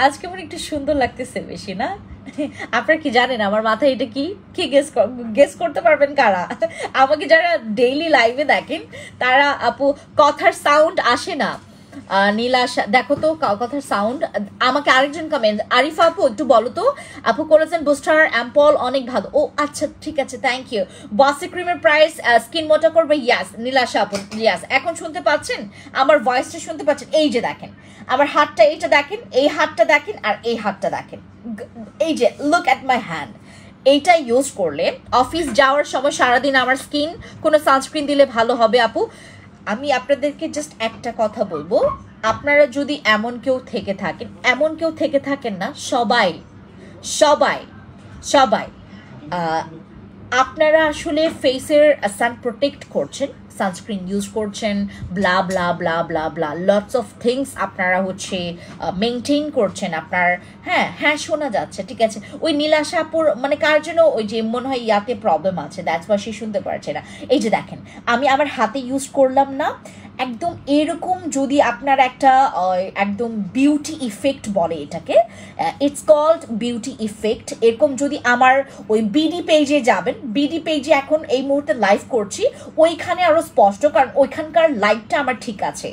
আজকে আমার একটু সুন্দর লাগতেছে বেশি না? আপনারা কি জানেন আমার মাথায় এটা কি কি গেস করতে পারবেন কারা? আমাকে যারা ডেইলি লাইভে দেখেন তারা, আপু কথার সাউন্ড আসে না, নীলাশা দেখো তো কথার সাউন্ড। আমাকে আরেকজন কমেন্ট, আরিফা আপু একটু বলো তো আপু কোলাজেন বুস্টার অ্যাম্পল অনেক ভালো। ও আচ্ছা ঠিক আছে, থ্যাংক ইউ। বসি ক্রিমের প্রাইস স্কিন মোটা করবে, ইয়াস নীলাশা আপু ইয়াস। এখন শুনতে পাচ্ছেন আমার ভয়েসটা? শুনতে পাচ্ছেন? এই যে দেখেন আমার হাতটা, এইটা দেখেন, এই হাতটা দেখেন, আর এই হাতটা দেখেন, এই যে লুক অ্যাট মাই হ্যান্ড। এইটা ইউজ করলে অফিস যাওয়ার সময় সারাদিন আমার স্কিন কোনো সানস্ক্রিন দিলে ভালো হবে আপু। আমি আপনাদেরকে জাস্ট একটা কথা বলবো, আপনারা যদি এমন কেউ থেকে থাকেন না, সবাই সবাই সবাই আপনারা আসলে ফেসের সান প্রোটেক্ট করছেন, সানস্ক্রিন ইউজ করছেন, ব্লা ব্লা ব্লা ব্লা ব্লা লটস অফ থিংস আপনারা হচ্ছে মেনটেন করছেন আপনার। হ্যাঁ হ্যাঁ শোনা যাচ্ছে, ঠিক আছে। ওই নীলাশা আপুর মানে কার জন্য ওই যে মনে হয় ইয়াতে প্রবলেম আছে, দ্যাটস ওয়াই সে শুনতে পারছে না। এই যে দেখেন আমি আমার হাতে ইউজ করলাম না, একদম এরকম যদি আপনার একটা একদম বিউটি ইফেক্ট বলে এটাকে, ইটস কল্ড বিউটি ইফেক্ট। এরকম যদি আমার ওই বিডি পেজে যাবেন, বিডি পেজে এখন এই মুহূর্তে লাইভ করছি, ওইখানে আরও স্পষ্ট, কারণ ওইখানকার লাইভটা আমার ঠিক আছে।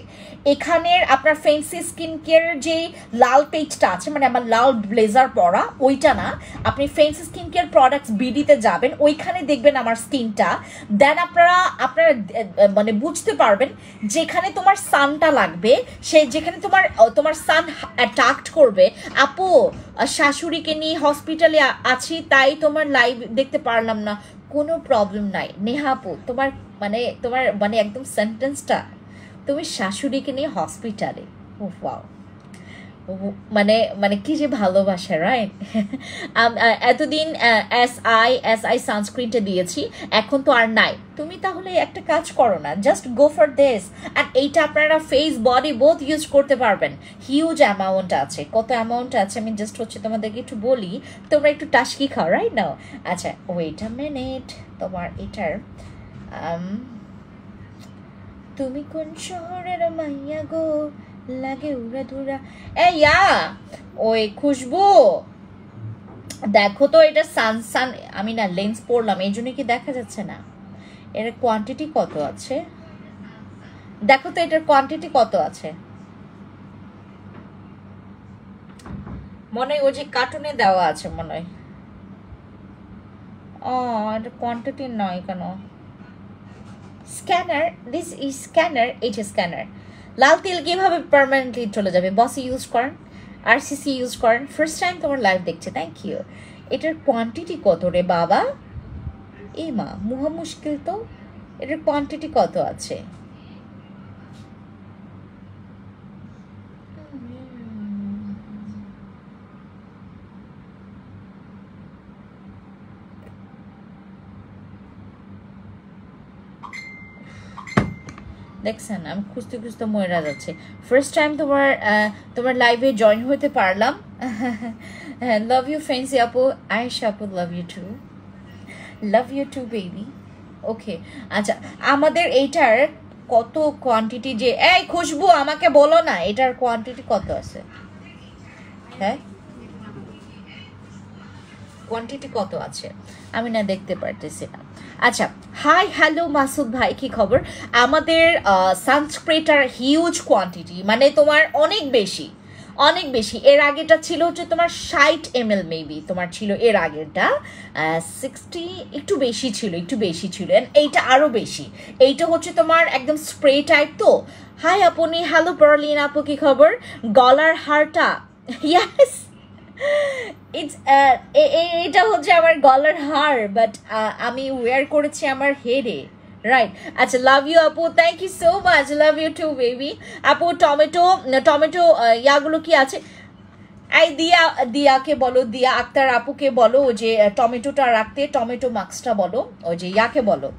এখানের আপনার ফেন্সি স্কিন কেয়ারের যে লাল পেজটা আছে, মানে আমার লাল ব্লেজার পরা ওইটা না, আপনি ফেন্সি স্কিন কেয়ার প্রোডাক্টস বিডিতে যাবেন, ওইখানে দেখবেন আমার স্কিনটা। দেন আপনারা মানে বুঝতে পারবেন যেখানে তোমার সানটা লাগবে, যেখানে তোমার সান অ্যাট্রাক্ট করবে। আপু শাশুড়িকে নিয়ে হসপিটালে আছি তাই তোমার লাইভ দেখতে পারলাম না, কোনো প্রবলেম নাই নেহা আপু। তোমার মানে একদম সেন্টেন্সটা, তুমি শাশুড়িকে নিয়ে হসপিটালে, ও ওয়াও, মানে কি যে ভালোবাসা, রাইট? এতদিন এস আই সানস্ক্রিনটা দিয়েছি, এখন তো আর নাই। তুমি তাহলে একটা কাজ করো না, জাস্ট গো ফর দিস। আর এইটা আপনারা ফেস বডি বোথ ইউজ করতে পারবেন। হিউজ অ্যামাউন্ট আছে, কত অ্যামাউন্ট আছে আমি জাস্ট হচ্ছে তোমাদেরকে একটু বলি, তোমরা একটু টাস্কি খাও, রাইট নাও। আচ্ছা ওয়েট আ মিনিট, তোমার এটার তুমি কোন শহরের মাইয়া গো লাগে উড়া ধুরা, ইয়া ওই খুশবু দেখো তো এটা সান আমি না লেন্স পরলাম এই জন্য কি দেখা যাচ্ছে না, এর কোয়ান্টিটি কত আছে দেখো তো, এটার কোয়ান্টিটি কত আছে। মনে হয় ওই যে কার্টুনে দেওয়া আছে মনে হয়। ও এটা কোয়ান্টিটি নয় কেন? স্ক্যানার, দিস ইজ স্ক্যানার, এই যে স্ক্যানার। লাল তিল কিভাবে পার্মানেন্টলি চলে যাবে? বসি ইউজ করেন, আরসিসি ইউজ করেন, ফার্স্ট টাইম তোমার লাইভ দেখছে, থ্যাংক ইউ। এটার কোয়ান্টিটি কত রে বাবা? এই মা মুহা মুশকিল তো, এটার কোয়ান্টিটি কত আছে? দেখছেন আমি খুঁজতে খুঁজতে মরে যাচ্ছে। ফার্স্ট টাইম তোমার লাইভে জয়েন হতে পারলাম। লাভ ইউ ফ্রেন্ডস আপু, আয়েশা আপু লাভ ইউ টু বেবি। ওকে আচ্ছা আমাদের এইটার কত কোয়ান্টিটি যে, এই খুশবু আমাকে বলো না এটার কোয়ান্টিটি কত আছে? হ্যাঁ কোয়ান্টিটি কত আছে আমি না দেখতে পারতেছি না। আচ্ছা হাই হ্যালো মাসুদ ভাই, কি খবর? আমাদের সানস্ক্রিনটার হিউজ কোয়ান্টিটি, মানে তোমার অনেক বেশি অনেক বেশি। এর আগেটা ছিল হচ্ছে তোমার 60 ml মেবি তোমার ছিল, এর আগেরটা 60 একটু বেশি ছিল, এইটা আরও বেশি। এইটা হচ্ছে তোমার একদম স্প্রে টাইপ তো। হাই আপনি, হ্যালো পারলিন আপু কি খবর? গলার হারটা, ইয়াস ইটস এটা হচ্ছে আমার গলার হার, বাট আমি ওয়্যার করেছি আমার হেডে, রাইট? আচ্ছা, লাভ ইউ আপু, thank you so much, love you too baby. আপু টমেটো টমেটো ইয়াগুলো কি আছে? এই দিয়াকে বলো, দিয়া আক্তার আপুকে বলো ওই যে টমেটোটা রাখতে, টমেটো মাস্কটা বলো, ওই যে ইয়াকে বলো,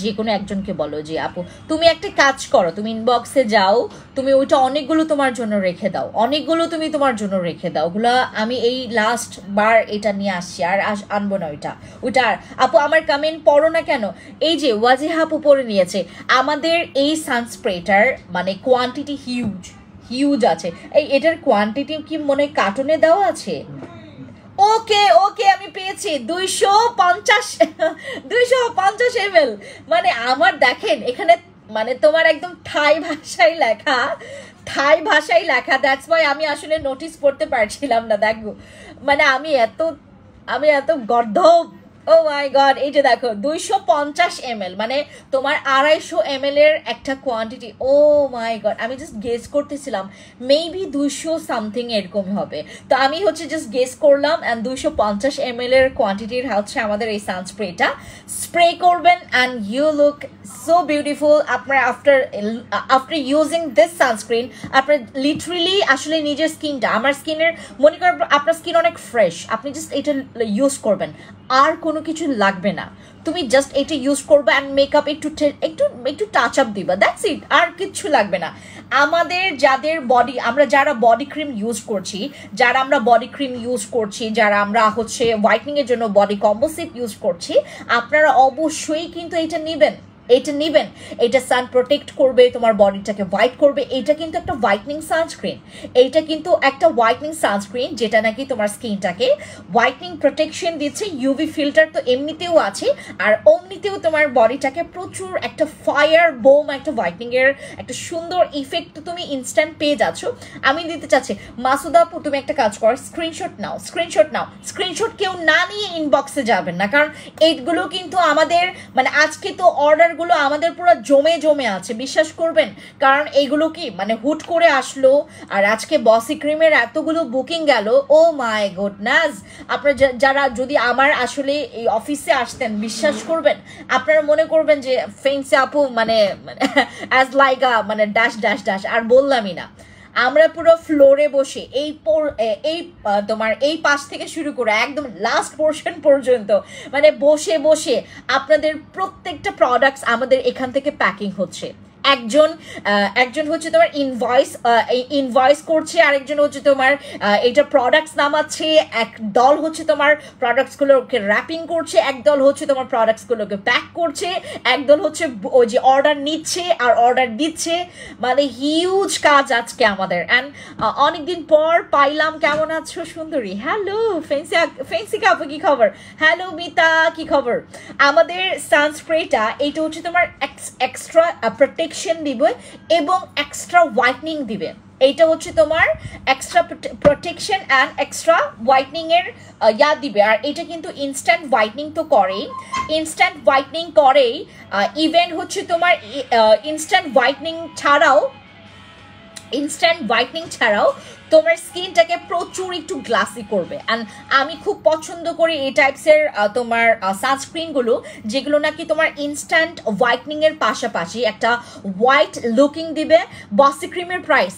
যে কোনো একজনকে বলো যে আপু তুমি একটা কাজ করো, তুমি ইনবক্সে যাও, তুমি ওইটা অনেকগুলো তোমার জন্য রেখে দাও, অনেকগুলো তুমি তোমার জন্য রেখে দাও, ওগুলা আমি এই লাস্ট বার এটা নিয়ে আসছি, আর আনবো না ওইটা ওইটা। আপু আমার কমেন্ট পড়ো না কেন? এই যে ওয়াজিহা আপু পড়ে নিয়েছে। আমাদের এই সানস্প্রেটার মানে কোয়ান্টিটি হিউজ হিউজ আছে। এটার কোয়ান্টিটি কি মনে কার্টুনে দেওয়া আছে? ওকে ওকে, আমি পেয়েছি 250 250 ml। মানে আমার দেখেন এখানে মানে তোমার একদম থাই ভাষায় লেখা, থাই ভাষায় লেখা, দ্যাটস ওয়াই আমি আসলে নোটিস করতে পারছিলাম না। দেখো মানে আমি এত গর্ধব। ও মাই গড, এই যে দেখো 250 ml, মানে তোমার 250 ml এর একটা কোয়ান্টিটি। ও মাই গড, আমি জাস্ট গেস করতেছিলাম মেবি 200 সামথিং এরকম হবে, তো আমি হচ্ছে জাস্ট গেস করলাম। অ্যান্ড 250 ml এর কোয়ান্টিটির হচ্ছে আমাদের এই সানস্প্রেটা। স্প্রে করবেন and you look so beautiful. আপনার আফটার ইউজিং দিস সানস্ক্রিন আপনার লিটারেলি আসলে নিজের স্কিনটা, আমার স্কিনের মনে করেন আপনার স্কিন অনেক ফ্রেশ, আপনি জাস্ট এটা ইউজ করবেন, আর কোনো কিছু লাগবে না, তুমি জাস্ট এটা ইউজ করবে অ্যান্ড মেকআপ একটু একটু একটু টাচ আপ দিবা, দ্যাটস ইট, আর কিচ্ছু লাগবে না। আমাদের যাদের বডি, আমরা যারা বডি ক্রিম ইউজ করছি, যারা আমরা হচ্ছে হোয়াইটনিং এর জন্য বডি কম্পোজিট ইউজ করছি, আপনারা অবশ্যই কিন্তু এটা নেবেন, এটা সান প্রোটেক্ট করবে, তোমার বডিটাকে হোয়াইট করবে। এটা কিন্তু একটা হোয়াইটনিং সানস্ক্রিন, যেটা নাকি তোমার স্কিনটাকে হোয়াইটনিং প্রোটেকশন দিচ্ছে। ইউভি ফিল্টার তো এমনিতেও আছে, আর অমনিতেও তোমার বডিটাকে প্রচুর একটা ফায়ার বোম, একটা হোয়াইটনিং এর একটা সুন্দর ইফেক্ট তুমি ইনস্ট্যান্ট পেয়ে যাচ্ছ। আমি দিতে চাচ্ছি মাসুদা আপু, তুমি একটা কাজ করো, স্ক্রিনশট কেউ না নিয়ে ইনবক্সে যাবেন না, কারণ এইগুলো কিন্তু আমাদের মানে আজকে তো অর্ডার গুলো আমাদের পুরো জমে আছে, বিশ্বাস করবেন। কারণ এইগুলো কি মানে হুট করে আসলো, আর আজকে বসি ক্রিমের এতগুলো বুকিং গেল, ও মাই গুডনেস। আপনারা যারা যদি আমার আসলে এই অফিসে আসতেন, বিশ্বাস করবেন আপনারা মনে করবেন যে ফেন্সি আপু মানে অ্যাজ লাইক মানে ড্যাশ ড্যাশ ড্যাশ, আর বললামই না। আমরা পুরো ফ্লোরে বসে এই তোমার এই পাশ থেকে শুরু করে একদম লাস্ট পোর্শন পর্যন্ত মানে বসে আপনাদের প্রত্যেকটা প্রোডাক্টস আমাদের এখান থেকে প্যাকিং হচ্ছে। একজন হচ্ছে তোমার ইনভয়েস করছে, আরেকজন হচ্ছে তোমার এটা প্রোডাক্টস নামাচ্ছে, এক দল হচ্ছে তোমার প্রোডাক্টসগুলোকে র্যাপিং করছে, এক দল হচ্ছে তোমার প্রোডাক্টসগুলোকে প্যাক করছে, এক দল হচ্ছে ওই যে অর্ডার নিচ্ছে আর অর্ডার দিচ্ছে। মানে হিউজ কাজ আজকে আমাদের। অ্যান্ড অনেকদিন পর পাইলাম। কেমন আছো সুন্দরী? হ্যালো ফেন্সিকা আপু, কি খবর? হ্যালো মিতা, কি খবর? আমাদের সানস্প্রেটা এইটা হচ্ছে তোমার এক্সট্রা প্রোটেকশন দিবে এবং এক্সট্রা হোয়াইটনিং দিবে। এইটা হচ্ছে তোমার extra protection and extra whitening এর দিবে। আর এটা কিন্তু ইনস্ট্যান্ট হোয়াইটনিং তো করেই, ইভেন হচ্ছে তোমার ইনস্ট্যান্ট হোয়াইটনিং ছাড়াও তোমার স্কিনটাকে প্রচুর একটু গ্লাসি করবে। অ্যান্ড আমি খুব পছন্দ করি এই টাইপসের তোমার সানস্ক্রিনগুলো, যেগুলো নাকি তোমার ইনস্ট্যান্ট হোয়াইটনিং এর পাশাপাশি একটা হোয়াইট লুকিং দিবে। বসি ক্রিমের প্রাইস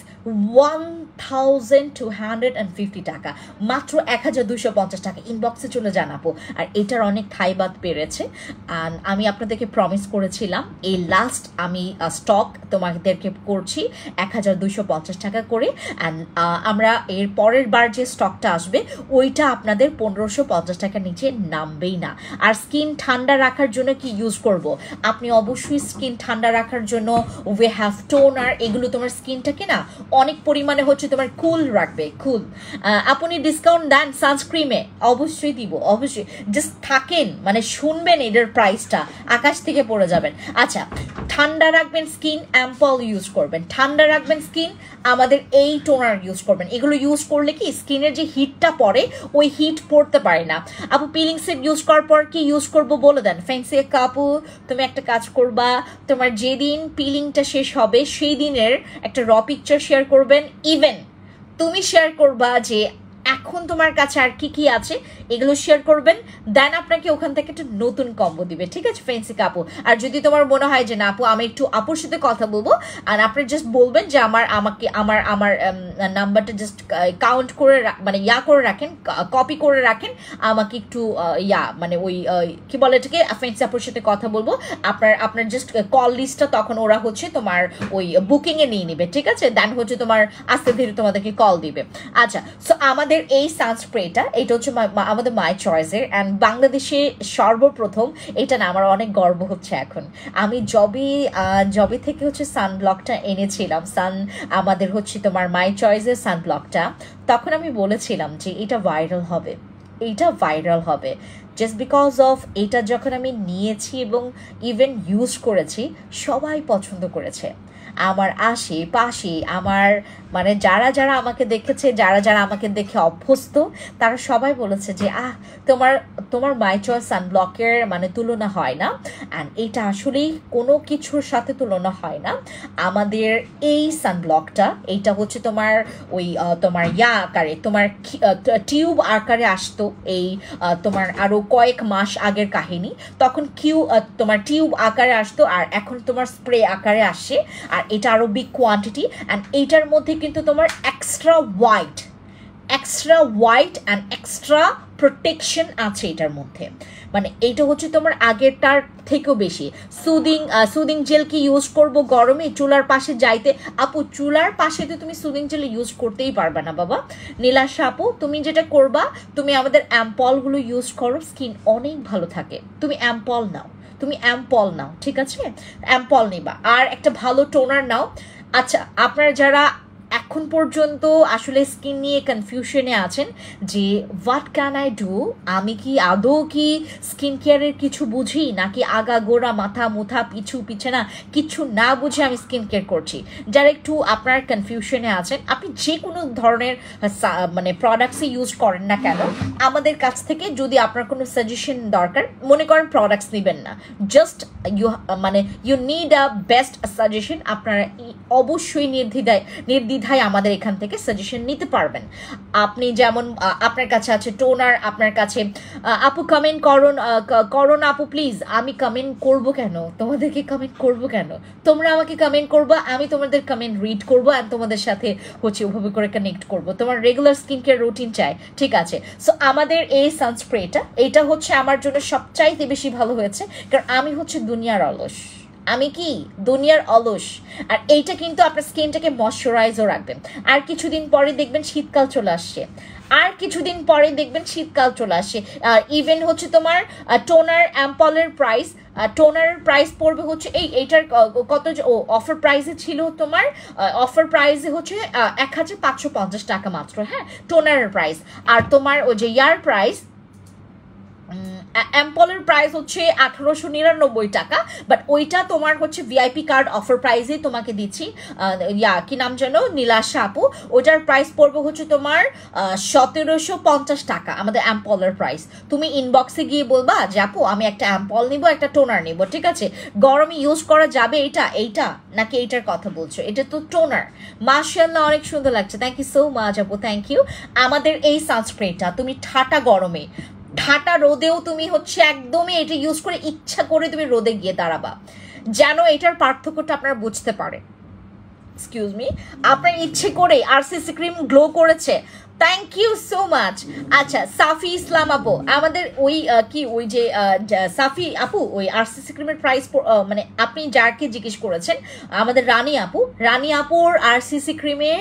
1250 টাকা, মাত্র 1250 টাকা। ইনবক্সে চলে জানাবো। আর এটার অনেক থাইবাদ বেড়েছে, অ্যান্ড আমি আপনাদেরকে প্রমিস করেছিলাম এই লাস্ট আমি স্টক তোমাদেরকে করছি 1250 টাকা করে। অ্যান্ড আমরা এর পরের বার যে স্টকটা আসবে ওইটা আপনাদের 1550 টাকার নিচে নামবেই না। আর স্কিন ঠান্ডা রাখার জন্য কি ইউজ করব? আপনি অবশ্যই স্কিন ঠান্ডা রাখার জন্য উই হ্যাভ টোনার, এগুলো তোমার স্কিনটাকে না অনেক পরিমাণে হচ্ছে তোমার কুল রাখবে। আপনি ডিসকাউন্ট দেন সানস্ক্রিমে? অবশ্যই দিব, অবশ্যই। জাস্ট থাকেন মানে শুনবেন এটার প্রাইসটা, আকাশ থেকে পড়ে যাবেন। আচ্ছা, ঠান্ডা রাখবেন স্কিন, অ্যাম্পল ইউজ করবেন। ঠান্ডা রাখবেন স্কিন, আমাদের এই টোনার ইউজ করবেন। এগুলো ইউজ করলে কি স্কিনের যে হিটটা পড়ে ওই হিট পড়তে পারে না। আপু পিলিং সেট ইউজ করার পর কি ইউজ করব বলে দেন। ফ্যান্সি আপু তুমি একটা কাজ করবা, তোমার যেদিন পিলিংটা শেষ হবে সেই দিনের একটা র পিকচার শেয়ার করবেন। ইভেন তুমি শেয়ার করবা যে এখন তোমার কাছে আর কি কি আছে এগুলো শেয়ার করবেন, দেন আপনাকে ওখান থেকে একটা নতুন কম্বো দিবে, ঠিক আছে ফেন্সিকা আপু। আর যদি তোমার মনে হয় যে না আপু আমি একটু আপুর সাথে কথা বলবো, আর আপনি জাস্ট বলবেন যে আমাকে আমার নাম্বারটা জাস্ট কাউন্ট করে মানে করে রাখেন, কপি করে রাখেন, আমাকে একটু মানে ওই কি বলে এটাকে ফেন্সি আপুর সাথে কথা বলবো, আপনার জাস্ট কল লিস্টটা তখন ওরা হচ্ছে তোমার ওই বুকিং এ নিয়ে নিবে, ঠিক আছে, দেন হচ্ছে তোমার আস্তে ধীরে তোমাদেরকে কল দিবে। আচ্ছা, সো আমাদের এই সানস্প্রেটা এটা হচ্ছে আমাদের মাই চয়েসের, অ্যান্ড বাংলাদেশে সর্বপ্রথম, এটা না আমার অনেক গর্ব হচ্ছে এখন। আমি জবে থেকে হচ্ছে সানব্লকটা এনেছিলাম, আমাদের হচ্ছে তোমার মাই চয়েসের সানব্লকটা, তখন আমি বলেছিলাম যে এটা ভাইরাল হবে, এইটা ভাইরাল হবে, জাস্ট বিকজ অফ এটা যখন আমি নিয়েছি এবং ইভেন ইউজ করেছি সবাই পছন্দ করেছে। আমার আশেপাশে আমার মানে যারা যারা আমাকে দেখেছে, যারা যারা আমাকে দেখে অভ্যস্ত, তারা সবাই বলেছে যে তোমার মাই চয়েস সানব্লকের মানে তুলনা হয় না, অ্যান্ড এটা আসলেই কোনো কিছুর সাথে তুলনা হয় না। আমাদের এই সানব্লকটা এইটা হচ্ছে তোমার ওই তোমার আকারে, তোমার টিউব আকারে আসতো, এই তোমার আরো কয়েক মাস আগের কাহিনী, তখন তোমার টিউব আকারে আসতো, আর এখন তোমার স্প্রে আকারে আসে, আর এটা আরো বিগ কোয়ান্টিটি, অ্যান্ড এইটার মধ্যে কিন্তু তোমার extra white and extra protection আছে এটার মধ্যে, মানে এইটা হচ্ছে তোমার আগেরটার থেকেও বেশি সুদিং জেল কি ইউজ করব গরমে চুলার পাশে যাইতে? আপু চুলার পাশে তো তুমি সুদিং জেল ইউজ করতেই পারবে না বাবা। নীলাশা আপু তুমি যেটা করবা, তুমি আমাদের অ্যাম্পলগুলো ইউজ করো, স্কিন অনেক ভালো থাকে। তুমি অ্যাম্পল নাও, ঠিক আছে, অ্যাম্পল নিবা, আর একটা ভালো টোনার নাও। আচ্ছা, আপনারা যারা এখন পর্যন্ত আসলে স্কিন নিয়ে কনফিউশনে আছেন যে হোয়াট ক্যান আই ডু, আমি কি আদৌ কি স্কিন কেয়ারের কিছু বুঝি, নাকি আগা গোড়া মাথা মুথা পিছে না কিছু না বুঝে আমি স্কিন কেয়ার করছি, যারা একটু আপনার কনফিউশনে আছেন, আপনি যে কোনো ধরনের মানে প্রোডাক্টসই ইউজ করেন না কেন, আমাদের কাছ থেকে যদি আপনার কোনো সাজেশন দরকার, মনে করেন প্রোডাক্টস নেবেন না, just you need a best suggestion, আপনারা অবশ্যই নির্দ্বিধায় আমাদের এখান থেকে সাজেশন নিতে পারবেন। আপনি যেমন আপনার কাছে আছে টোনার, আপনার কাছে আপু কমেন্ট করুন আপু প্লিজ। আমি কমেন্ট করব কেন, তোমাদেরকে কমেন্ট করব কেন, তোমরা আমাকে কমেন্ট করবা, আমি তোমাদের কমেন্ট রিড করবো, আর তোমাদের সাথে হচ্ছে ওভাবে করে কানেক্ট করবো। তোমার রেগুলার স্কিন কেয়ার রুটিন চাই, ঠিক আছে। সো আমাদের এই সানস্প্রেটা এটা হচ্ছে আমার জন্য সবচাইতে বেশি ভালো হয়েছে, কারণ আমি হচ্ছে দুনিয়ার অলস, আর এইটা কিন্তু আপনার স্কিনটাকে ময়শ্চারাইজও রাখবেন। আর কিছুদিন পরে দেখবেন শীতকাল চলে আসছে, ইভেন হচ্ছে তোমার টোনারের প্রাইস পড়বে হচ্ছে এইটার কত অফার প্রাইসে ছিল, তোমার অফার প্রাইসে হচ্ছে 1550 টাকা মাত্র, হ্যাঁ টোনারের প্রাইস। আর তোমার ওই যে প্রাইস অ্যাম্পলের প্রাইস হচ্ছে 1899 টাকা, বাট ওইটা তোমার হচ্ছে ভিআইপি কার্ড অফার প্রাইসেই তোমাকে দিচ্ছি। কি নাম যেন, নীলাশা আপু, ওটার প্রাইস পড়বে হচ্ছে তোমার 1750 টাকা আমাদের অ্যাম্পলের প্রাইস। তুমি ইনবক্সে গিয়ে বলবা যে আপু আমি একটা অ্যাম্পল নিব, একটা টোনার নিব, ঠিক আছে, গরমে ইউজ করা যাবে এইটা নাকি এইটার কথা বলছো? এটা তো টোনার। মাশাআল্লাহ অনেক সুন্দর লাগছে, থ্যাংক ইউ সো মাচ আপু, থ্যাংক ইউ। আমাদের এই সানস্প্রেটা তুমি ঠাটা রোদেও তুমি হচ্ছে একদমই এটা ইউজ করে ইচ্ছা করে তুমি রোদে গিয়ে দাঁড়াবা, যেন এটার পার্থক্যটা আপনারা বুঝতে পারে। এক্সকিউজ মি, আপনার ইচ্ছে করে আরসিসি ক্রিম গ্লো করেছে, থ্যাংক ইউ সো মাচ। আচ্ছা, সাফি ইসলাম আপু, আমাদের ওই সাফি আপু ওই আরসিসি ক্রিমের প্রাইস মানে আপনি যাকে জিজ্ঞেস করেছেন, আমাদের রানী আপুর আরসিসি ক্রিমে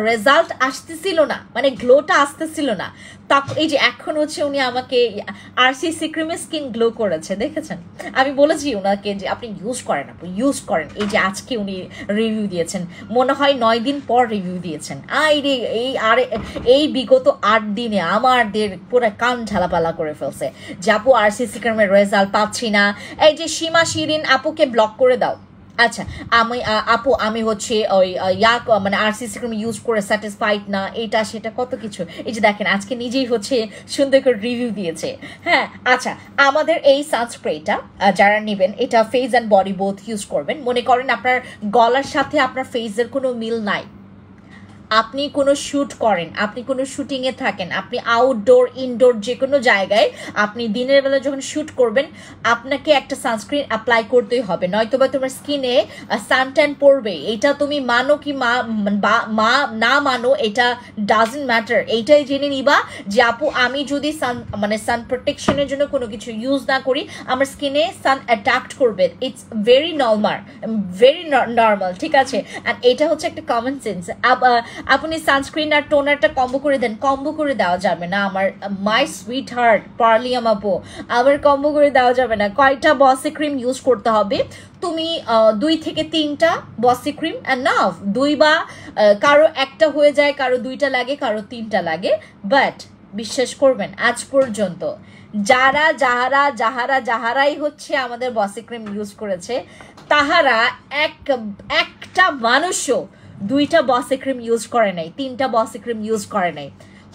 রেজাল্ট আসতেছিল না, মানে গ্লোটা আসতেছিল না, এই যে এখন হচ্ছে উনি আমাকে আরসিসি ক্রিমে স্কিন গ্লো করেছে, দেখেছেন? আমি বলেছি ওনাকে যে আপনি ইউজ করেন, এই যে আজকে উনি রিভিউ দিয়েছেন, মনে হয় 9 দিন পর রিভিউ দিয়েছেন। এই বিগত 8 দিনে আমাদের পুরো কান ঝালাপালা করে ফেলছে যে আপু আরসিসি ক্রিমের রেজাল্ট পাচ্ছি না। এই যে সীমা শিরিন আপুকে ব্লক করে দাও। আচ্ছা, আমি হচ্ছে ওই মানে আরসিসি ক্রিম ইউজ করে স্যাটিসফাইড না, এটা সেটা কত কিছু। এই যে দেখেন আজকে নিজেই হচ্ছে সুন্দর করে রিভিউ দিয়েছে। হ্যাঁ, আচ্ছা, আমাদের এই সানস্প্রেটা যারা নেবেন, এটা face and body both use করবেন। মনে করেন আপনার গলার সাথে আপনার ফেসের কোনো মিল নাই, আপনি কোনো শ্যুট করেন, আপনি কোনো শুটিংয়ে থাকেন, আপনি আউটডোর ইনডোর যে কোনো জায়গায় আপনি দিনের বেলা যখন শ্যুট করবেন আপনাকে একটা সানস্ক্রিন অ্যাপ্লাই করতেই হবে, নয়তো বা তোমার স্কিনে সানট্যান পড়বে। এটা তুমি মানো কি না মানো এটা ডাজন্ট ম্যাটার। এইটাই জেনে নিবা যে আপু আমি যদি সান প্রোটেকশনের জন্য কোনো কিছু ইউজ না করি আমার স্কিনে সান অ্যাট্যাক্ট করবে। ইটস ভেরি নর্মাল, ঠিক আছে। আর এটা হচ্ছে একটা কমন সেন্স। আপনি সানস্ক্রিন আর টোনারটা কম্বো করে দেন, কম্বো করে দেওয়া যাবে না আমার মাই সুইট হার্ট পার্লিয়াম আপু, আবার কম্বো করে দেওয়া যাবে না। কয়টা বসি ক্রিম ইউজ করতে হবে তুমি? 2 থেকে 3টা বসি ক্রিম অ্যান্ড নাফ। 2 বা কারো একটা হয়ে যায়, কারো 2টা লাগে, কারো 3টা লাগে। বাট বিশ্বাস করবেন আজ পর্যন্ত যাহারাই হচ্ছে আমাদের বসি ক্রিম ইউজ করেছে তাহারা একটা মানুষও 2টা বসি ক্রিম ইউজ করে নাই, 3টা বসি ক্রিম ইউজ করে নাই।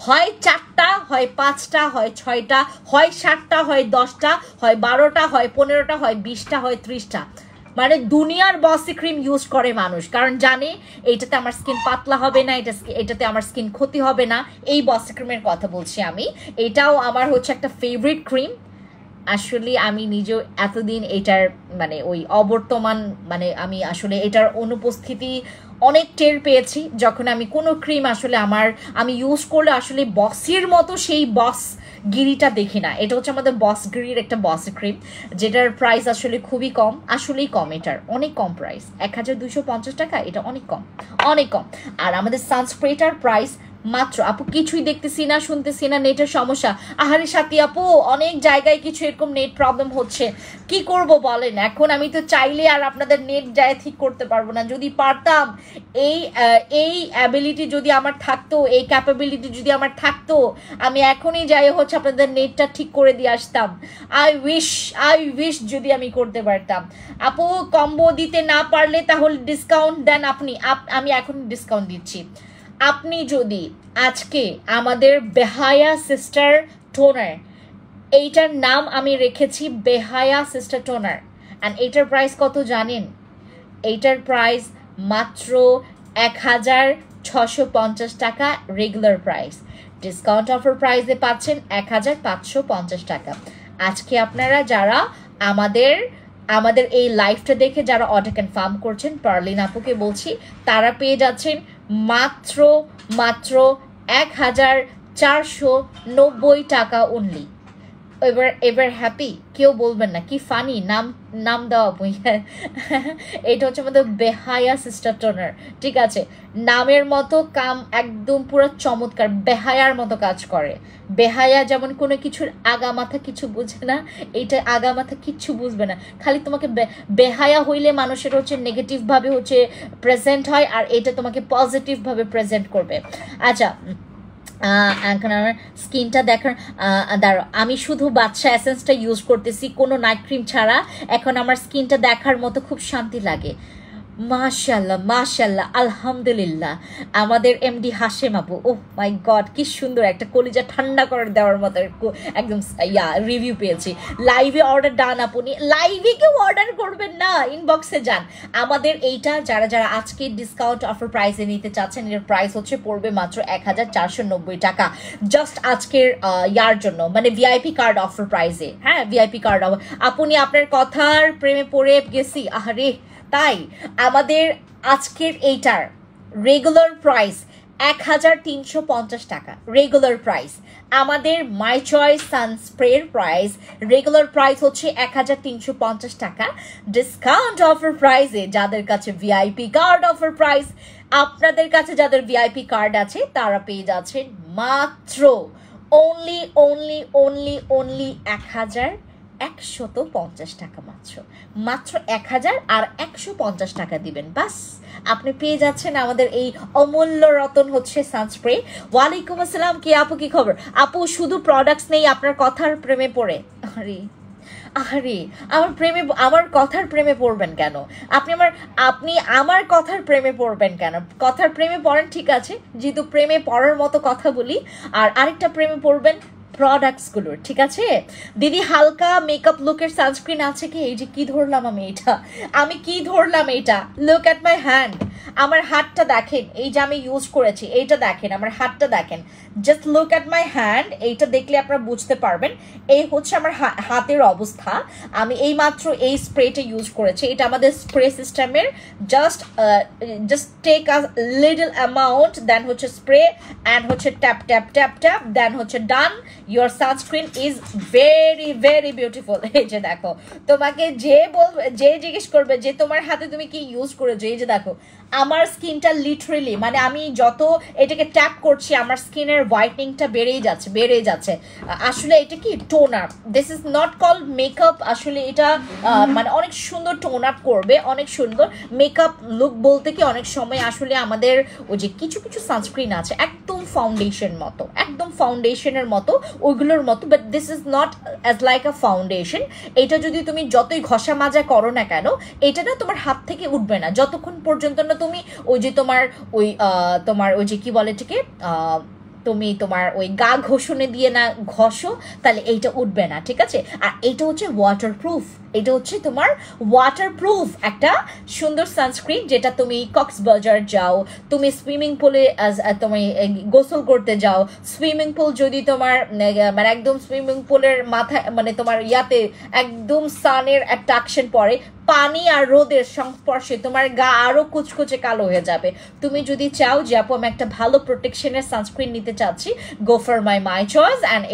হয় 4টা, হয় 5টা, হয় 6টা, হয় 7টা, হয় 10টা, হয় 12টা, হয় 15টা, হয় 20টা, হয় 30টা। মানে দুনিয়ার বসি ক্রিম ইউজ করে মানুষ, কারণ জানে এইটাতে আমার স্কিন পাতলা হবে না, এটাতে আমার স্কিন ক্ষতি হবে না। এই বসি ক্রিমের কথা বলছি আমি। এটাও আমার হচ্ছে একটা ফেভারিট ক্রিম। আসলে আমি নিজেও এতদিন এটার মানে ওই অবর্তমান মানে আমি আসলে এটার অনুপস্থিতি অনেক টের পেয়েছি যখন আমি কোনো ক্রিম আসলে আমি ইউজ করলে আসলে বসের মতো সেই বস গিরিটা দেখি না। এটা হচ্ছে আমাদের বস গিরির একটা বসি ক্রিম, যেটার প্রাইস আসলে খুবই কম, আসলেই কম, এটার অনেক কম প্রাইস, 1250 টাকা। এটা অনেক কম, অনেক কম। আর আমাদের সানস্প্রেটার প্রাইস মাত্র, আপু কিছুই দেখতেছি না, শুনতেছি না, নেটের সমস্যা। আহারে সাথী আপু অনেক জায়গায় কিছু এরকম নেট প্রবলেম হচ্ছে, কি করব বলেন। এখন আমি তো চাইলে আর আপনাদের নেট যায় ঠিক করতে পারবো না। যদি পারতাম, এই অ্যাবিলিটি যদি আমার থাকতো, এই ক্যাপাবিলিটি যদি আমার থাকতো, আমি এখনই যাই হচ্ছে আপনাদের নেটটা ঠিক করে দিয়ে আসতাম। আই উইশ যদি আমি করতে পারতাম। আপু কম্বো দিতে না পারলে তাহলে ডিসকাউন্ট দেন আপনি। আমি এখন ডিসকাউন্ট দিচ্ছি। আপনি যদি আজকে আমাদের বেহায়া সিস্টার টোনার, এইটার নাম আমি রেখেছি বেহায়া সিস্টার টোনার, অ্যান্ড এইটার প্রাইস কত জানেন? এইটার প্রাইস মাত্র 1650 টাকা রেগুলার প্রাইস। ডিসকাউন্ট অফার প্রাইসে পাচ্ছেন 1550 টাকা। আজকে আপনারা যারা আমাদের এই লাইভটা দেখে যারা অর্ডার কনফার্ম করছেন, পার্লিন আপুকে বলছি, তারা পেয়ে যাচ্ছেন মাত্র 1490 টাকা অনলি। এবার হ্যাপি? কেউ বলবেন না কি ফানি নাম দেওয়া বই। এটা হচ্ছে আমাদের বেহায়া সিস্টার টোনার, ঠিক আছে। নামের মতো কাম একদম পুরো চমৎকার, বেহায়ার মতো কাজ করে। বেহায়া যেমন কোনো কিছুর আগা মাথা কিছু বুঝে না, এইটা আগা মাথা কিচ্ছু বুঝবে না, খালি তোমাকে বেহায়া হইলে মানুষের হচ্ছে নেগেটিভভাবে হচ্ছে প্রেজেন্ট হয়, আর এটা তোমাকে পজিটিভভাবে প্রেজেন্ট করবে। আচ্ছা, এখন আমার স্কিনটা দেখার দাঁড়ো, আমি শুধু বাচ্চা এসেন্সটা ইউজ করতেছি কোনো নাইট ক্রিম ছাড়া। এখন আমার স্কিনটা দেখার মতো খুব শান্তি লাগে। মাশাল্লাহ আলহামদুলিল্লাহ। আমাদের এমডি হাশেম আপু, ওহ মাই গড কি সুন্দর, একটা কলিজা ঠান্ডা করে দেওয়ার মতো একদম রিভিউ পেয়েছি। লাইভে অর্ডার ডান আপনি, লাইভে কেউ অর্ডার করবেন না, ইনবক্সে যান। আমাদের এইটা যারা আজকে ডিসকাউন্ট অফার প্রাইসে নিতে চাচ্ছেন, এর প্রাইস হচ্ছে পড়বে মাত্র 1490 টাকা, জাস্ট আজকের ইয়ার জন্য, মানে ভিআইপি কার্ড অফার প্রাইসে। হ্যাঁ, ভিআইপি কার্ড আপনি আপনার কথার প্রেমে পড়ে গেছি। আরে তাই আমাদের আজকের এইটার রেগুলার প্রাইস 1350 টাকা রেগুলার প্রাইস। আমাদের মাই চয়েস সানস্প্রের প্রাইস রেগুলার প্রাইস হচ্ছে 1350 টাকা। ডিসকাউন্ট অফার প্রাইসে যাদের কাছে ভিআইপি কার্ড অফার প্রাইস, আপনাদের কাছে যাদের ভিআইপি কার্ড আছে তারা পেয়ে যাচ্ছেন মাত্র অনলি 1150 টাকা। মাত্র 1150 টাকা দিবেন, বাস আপনি পেয়ে যাচ্ছেন আমাদের এই অমূল্য রতন হচ্ছে সানস্প্রে। ওয়ালাইকুম আসসালাম, কি আপু কি খবর? আপু শুধু প্রোডাক্টস নেই, আপনার কথার প্রেমে পড়ে। আরে আমার কথার প্রেমে পড়বেন কেন? আপনি আমার কথার প্রেমে পড়বেন কেন? কথার প্রেমে পড়েন, ঠিক আছে, যেহেতু প্রেমে পড়ার মতো কথা বলি। আর আরেকটা প্রেমে পড়বেন প্রোডাক্টসগুলোর, ঠিক আছে। দিদি হালকা মেকআপ লুকের সানস্ক্রিন আছে কি? এই যে কি ধরলাম আমি এটা, লুক অ্যাট মাই হ্যান্ড। আমার হাতটা দেখেন, এই যে আমি ইউজ করেছি এইটা দেখেন, আমার হাতটা দেখেন, just look at my hand. এইটা দেখলে আপনারা বুঝতে পারবেন এই হচ্ছে আমার হাতের অবস্থা। আমি এই মাত্র এই স্প্রেটা ইউজ করেছি, এটা আমাদের স্প্রে সিস্টেমের। Just take a little amount, then হচ্ছে স্প্রে অ্যান্ড হচ্ছে tap tap tap tap, then হচ্ছে done. Your sunscreen is very very beautiful. এই যে দেখো, তোমাকে যে বলবে, যে জিজ্ঞেস করবে যে তোমার হাতে তুমি কি ইউজ করেছো, এই যে দেখো আমার স্কিনটা লিটারেলি মানে আমি যত এটাকে ট্যাপ করছি আমার স্কিনের হোয়াইটনিংটা বেড়েই যাচ্ছে। আসলে এটা কি toner, this is not call makeup. আসলে এটা মানে অনেক সুন্দর টোন আপ করবে, অনেক সুন্দর মেকআপ লুক বলতে কি অনেক সময় আসলে আমাদের ওই যে কিছু কিছু সানস্ক্রিন আছে একদম ফাউন্ডেশনের মতো ওইগুলোর মতো, but this is not as like a foundation. এটা যদি তুমি যতই ঘষা মাজা করো না কেন, এটা না তোমার হাত থেকে উঠবে না যতক্ষণ পর্যন্ত না তুমি ওই যে তোমার ওই যে কি বলে এটাকে তুমি তোমার ওই গা ঘষণে দিয়ে না ঘষো, তাহলে এইটা উঠবে না, ঠিক আছে? আর এইটা হচ্ছে ওয়াটারপ্রুফ, এটা হচ্ছে তোমার ওয়াটারপ্রুফ একটা সুন্দর সানস্ক্রিন, যেটা তুমি কক্সবাজার যাও, তুমি সুইমিং পুলে তুমি গোসল করতে যাও, সুইমিং পুল যদি তোমার মানে একদম সুইমিং পুলের মাথায় মানে তোমার ইয়াতে একদম সানের অ্যাট্রাকশন পড়ে, পানি আর রোদের সংস্পর্শে তোমার গা আরো কুচকুচে কালো হয়ে যাবে। তুমি যদি চাও যে আপু আমি একটা ভালো প্রোটেকশনের সানস্ক্রিন নিতে চাচ্ছি, go for my choice. And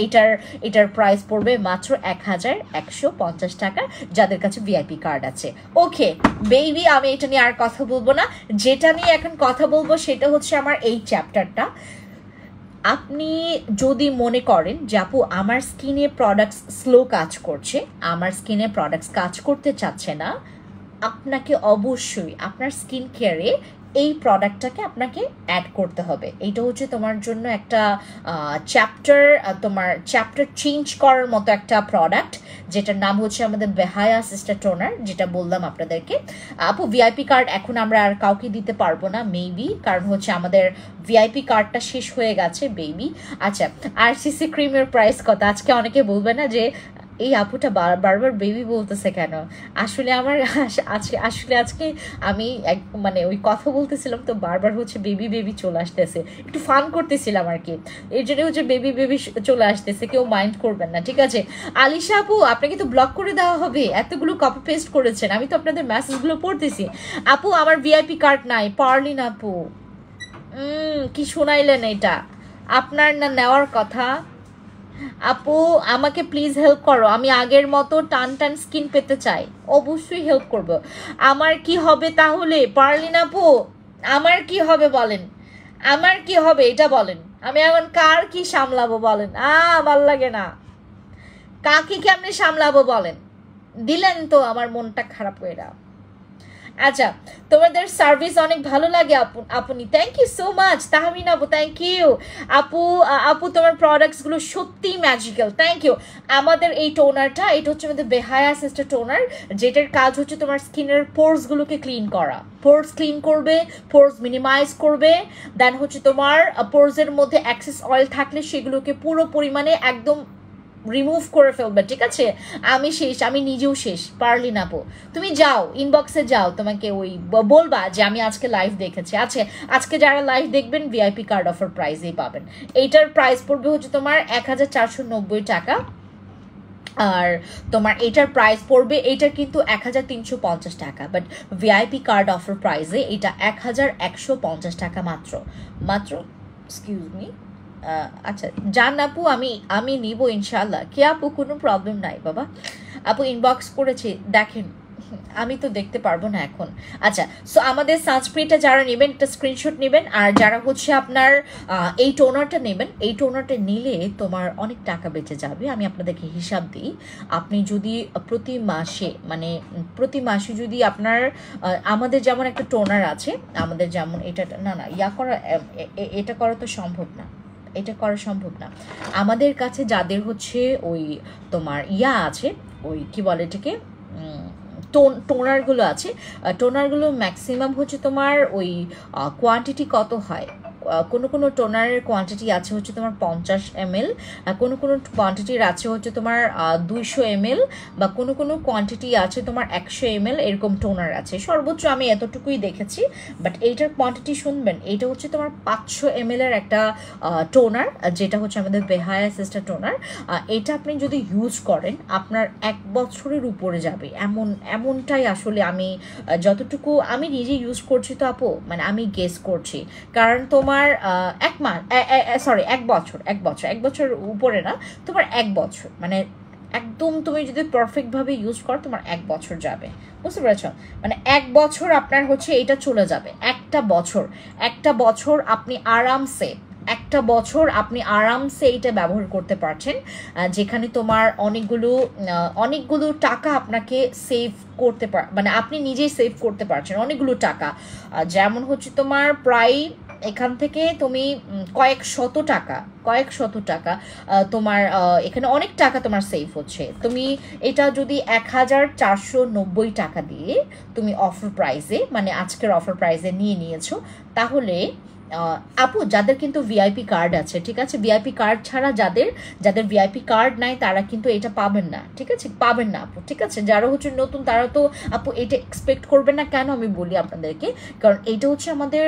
এটার প্রাইস পড়বে মাত্র 1150 টাকা যাদের কাছে ভিআইপি কার্ড আছে। ওকে বেবি, আমি এটা নিয়ে আর কথা বলবো না। যেটা নিয়ে এখন কথা বলবো সেটা হচ্ছে আমার এই চ্যাপ্টারটা। আপনি যদি মনে করেন যে আপু আমার স্কিনে প্রোডাক্টস স্লো কাজ করছে, আমার স্কিনে প্রোডাক্টস কাজ করতে চাচ্ছে না, আপনাকে অবশ্যই আপনার স্কিন কেয়ারে এই প্রোডাক্টটাকে আপনাকে অ্যাড করতে হবে। এইটা হচ্ছে তোমার জন্য একটা তোমার চ্যাপ্টার চেঞ্জ করার মতো একটা প্রোডাক্ট, যেটার নাম হচ্ছে আমাদের বেহায়া সিস্টার টোনার, যেটা বললাম আপনাদেরকে। আপু ভিআইপি কার্ড এখন আমরা আর কাউকে দিতে পারবো না মেবি, কারণ হচ্ছে আমাদের ভিআইপি কার্ডটা শেষ হয়ে গেছে বেবি। আচ্ছা, আরসিসি ক্রিমের প্রাইস কত? আজকে অনেকে বলবে না যে এই আপুটা বারবার বেবি বলতেছে কেন। আসলে আমার আজকে আমি মানে ওই কথা বলতেছিলাম তো বারবার হচ্ছে বেবি চলে আসতেছে, একটু ফান করতেছিলাম আর কি, এর জন্য হচ্ছে বেবি চলে আসতেছে, কেউ মাইন্ড করবেন না, ঠিক আছে? আলিশা আপু আপনাকে তো ব্লক করে দেওয়া হবে, এতগুলো কপি পেস্ট করেছেন, আমি তো আপনাদের মেসেজগুলো পড়তেছি। আপু আমার ভিআইপি কার্ড নাই, পারলিন আপু। কি শোনাইলেন এটা? আপনার না নেওয়ার কথা? আপু আমাকে প্লিজ হেল্প করো, আমি আগের মতো টান স্কিন পেতে চাই। অবশ্যই হেল্প করব। আমার কি হবে তাহলে পারলিন আপু? আমার কি হবে বলেন, আমার কি হবে এটা বলেন। আমি এখন কার কি সামলাবো বলেন? ভাল লাগে না, কাকে কেমনে সামলাবো বলেন? দিলেন তো আমার মনটা খারাপ হয়ে না। আচ্ছা, তোমাদের সার্ভিস অনেক ভালো লাগে আপনি, thank you so much. Tahmin আপু থ্যাংক ইউ। আপু তোমার প্রোডাক্টসগুলো সত্যি ম্যাজিক্যাল, থ্যাংক ইউ। আমাদের এই টোনারটা, এটা হচ্ছে আমাদের বেহায়া সিস্টার টোনার, যেটার কাজ হচ্ছে তোমার স্কিনের পোরসগুলোকে ক্লিন করা, পোরস ক্লিন করবে, পোরস মিনিমাইজ করবে, দেন হচ্ছে তোমার পোরসের মধ্যে এক্সেস অয়েল থাকলে সেগুলোকে পুরো পরিমাণে একদম রিমুভ করে ফেলবে, ঠিক আছে? আমি শেষ, আমি নিজেও শেষ। পারলিন আপু তুমি যাও ইনবক্সে যাও, তোমাকে ওই বলবা যে আমি আজকে লাইভ দেখেছি। আচ্ছা, আজকে যারা লাইভ দেখবেন ভিআইপি কার্ড অফার প্রাইসেই পাবেন। এইটার প্রাইস পড়বে হচ্ছে তোমার 1490 টাকা, আর তোমার এটার প্রাইস পড়বে, এটার কিন্তু 1350 টাকা, বাট ভিআইপি কার্ড অফার প্রাইসে এটা 1150 টাকা মাত্র। Excuse me. আচ্ছা জান আপু, আমি নিব ইনশাল্লাহ। কে আপু কোনো প্রবলেম নাই বাবা, আপু ইনবক্স করেছি দেখেন, আমি তো দেখতে পারবো না এখন। আচ্ছা, সো আমাদের সানস্ক্রিনটা যারা নেবেন একটা স্ক্রিনশট নেবেন, আর যারা হচ্ছে আপনার এই টোনারটা নেবেন, এই টোনারটা নিলে তোমার অনেক টাকা বেঁচে যাবে। আমি আপনাদেরকে হিসাব দিই, আপনি যদি প্রতি মাসে যদি আপনার আমাদের যেমন একটা টোনার আছে, আমাদের যেমন এটা এটা করা তো সম্ভব না, এটা করা সম্ভব না। আমাদের কাছে যাদের হচ্ছে ওই তোমার আছে, ওই কি বলে এটাকে টোনারগুলো আছে, টোনারগুলো ম্যাক্সিমাম হচ্ছে তোমার ওই কোয়ান্টিটি কত হয় কোনো টোনারের কোয়ান্টিটি আছে হচ্ছে তোমার 50 ml, কোনো কোয়ান্টিটির আছে হচ্ছে তোমার 200 ml, বা কোনো কোয়ান্টিটি আছে তোমার 100 ml, এরকম টোনার আছে। সর্বোচ্চ আমি এতটুকুই দেখেছি, বাট এইটার কোয়ান্টিটি শুনবেন, এইটা হচ্ছে তোমার 500 ml এর একটা টোনার, যেটা হচ্ছে আমাদের বেহায়া সিস্টার টোনার। এটা আপনি যদি ইউজ করেন আপনার 1 বছরের উপরে যাবে, এমনটাই আসলে আমি যতটুকু আমি নিজে ইউজ করছি তো আপু, মানে আমি গেস করছি, কারণ তোমার 1 বছর উপরে না, তোমার 1 বছর মানে একদম তুমি যদি পারফেক্টভাবে ইউজ করো তোমার 1 বছর যাবে, বুঝতে পেরেছ? মানে 1 বছর আপনার হচ্ছে এটা চলে যাবে। একটা বছর আপনি আরামসে এটা ব্যবহার করতে পারছেন, যেখানে তোমার অনেকগুলো টাকা আপনাকে সেভ করতে মানে আপনি নিজেই সেভ করতে পারছেন অনেকগুলো টাকা। যেমন হচ্ছে তোমার প্রায় এখান থেকে তুমি কয়েক শত টাকা তোমার এখানে অনেক টাকা তোমার সেভ হচ্ছে। তুমি এটা যদি 1490 টাকা দিয়ে তুমি অফার প্রাইসে, মানে আজকের অফার প্রাইসে নিয়েছো, তাহলে আপু যাদের কিন্তু ভিআইপি কার্ড আছে, ঠিক আছে, ভিআইপি কার্ড ছাড়া যাদের ভিআইপি কার্ড নাই তারা কিন্তু এটা পাবেন না, ঠিক আছে, পাবেন না আপু, ঠিক আছে। যারা হচ্ছে নতুন তারা তো আপু এটা এক্সপেক্ট করবেন না। কেন আমি বলি আপনাদেরকে, কারণ এটা হচ্ছে আমাদের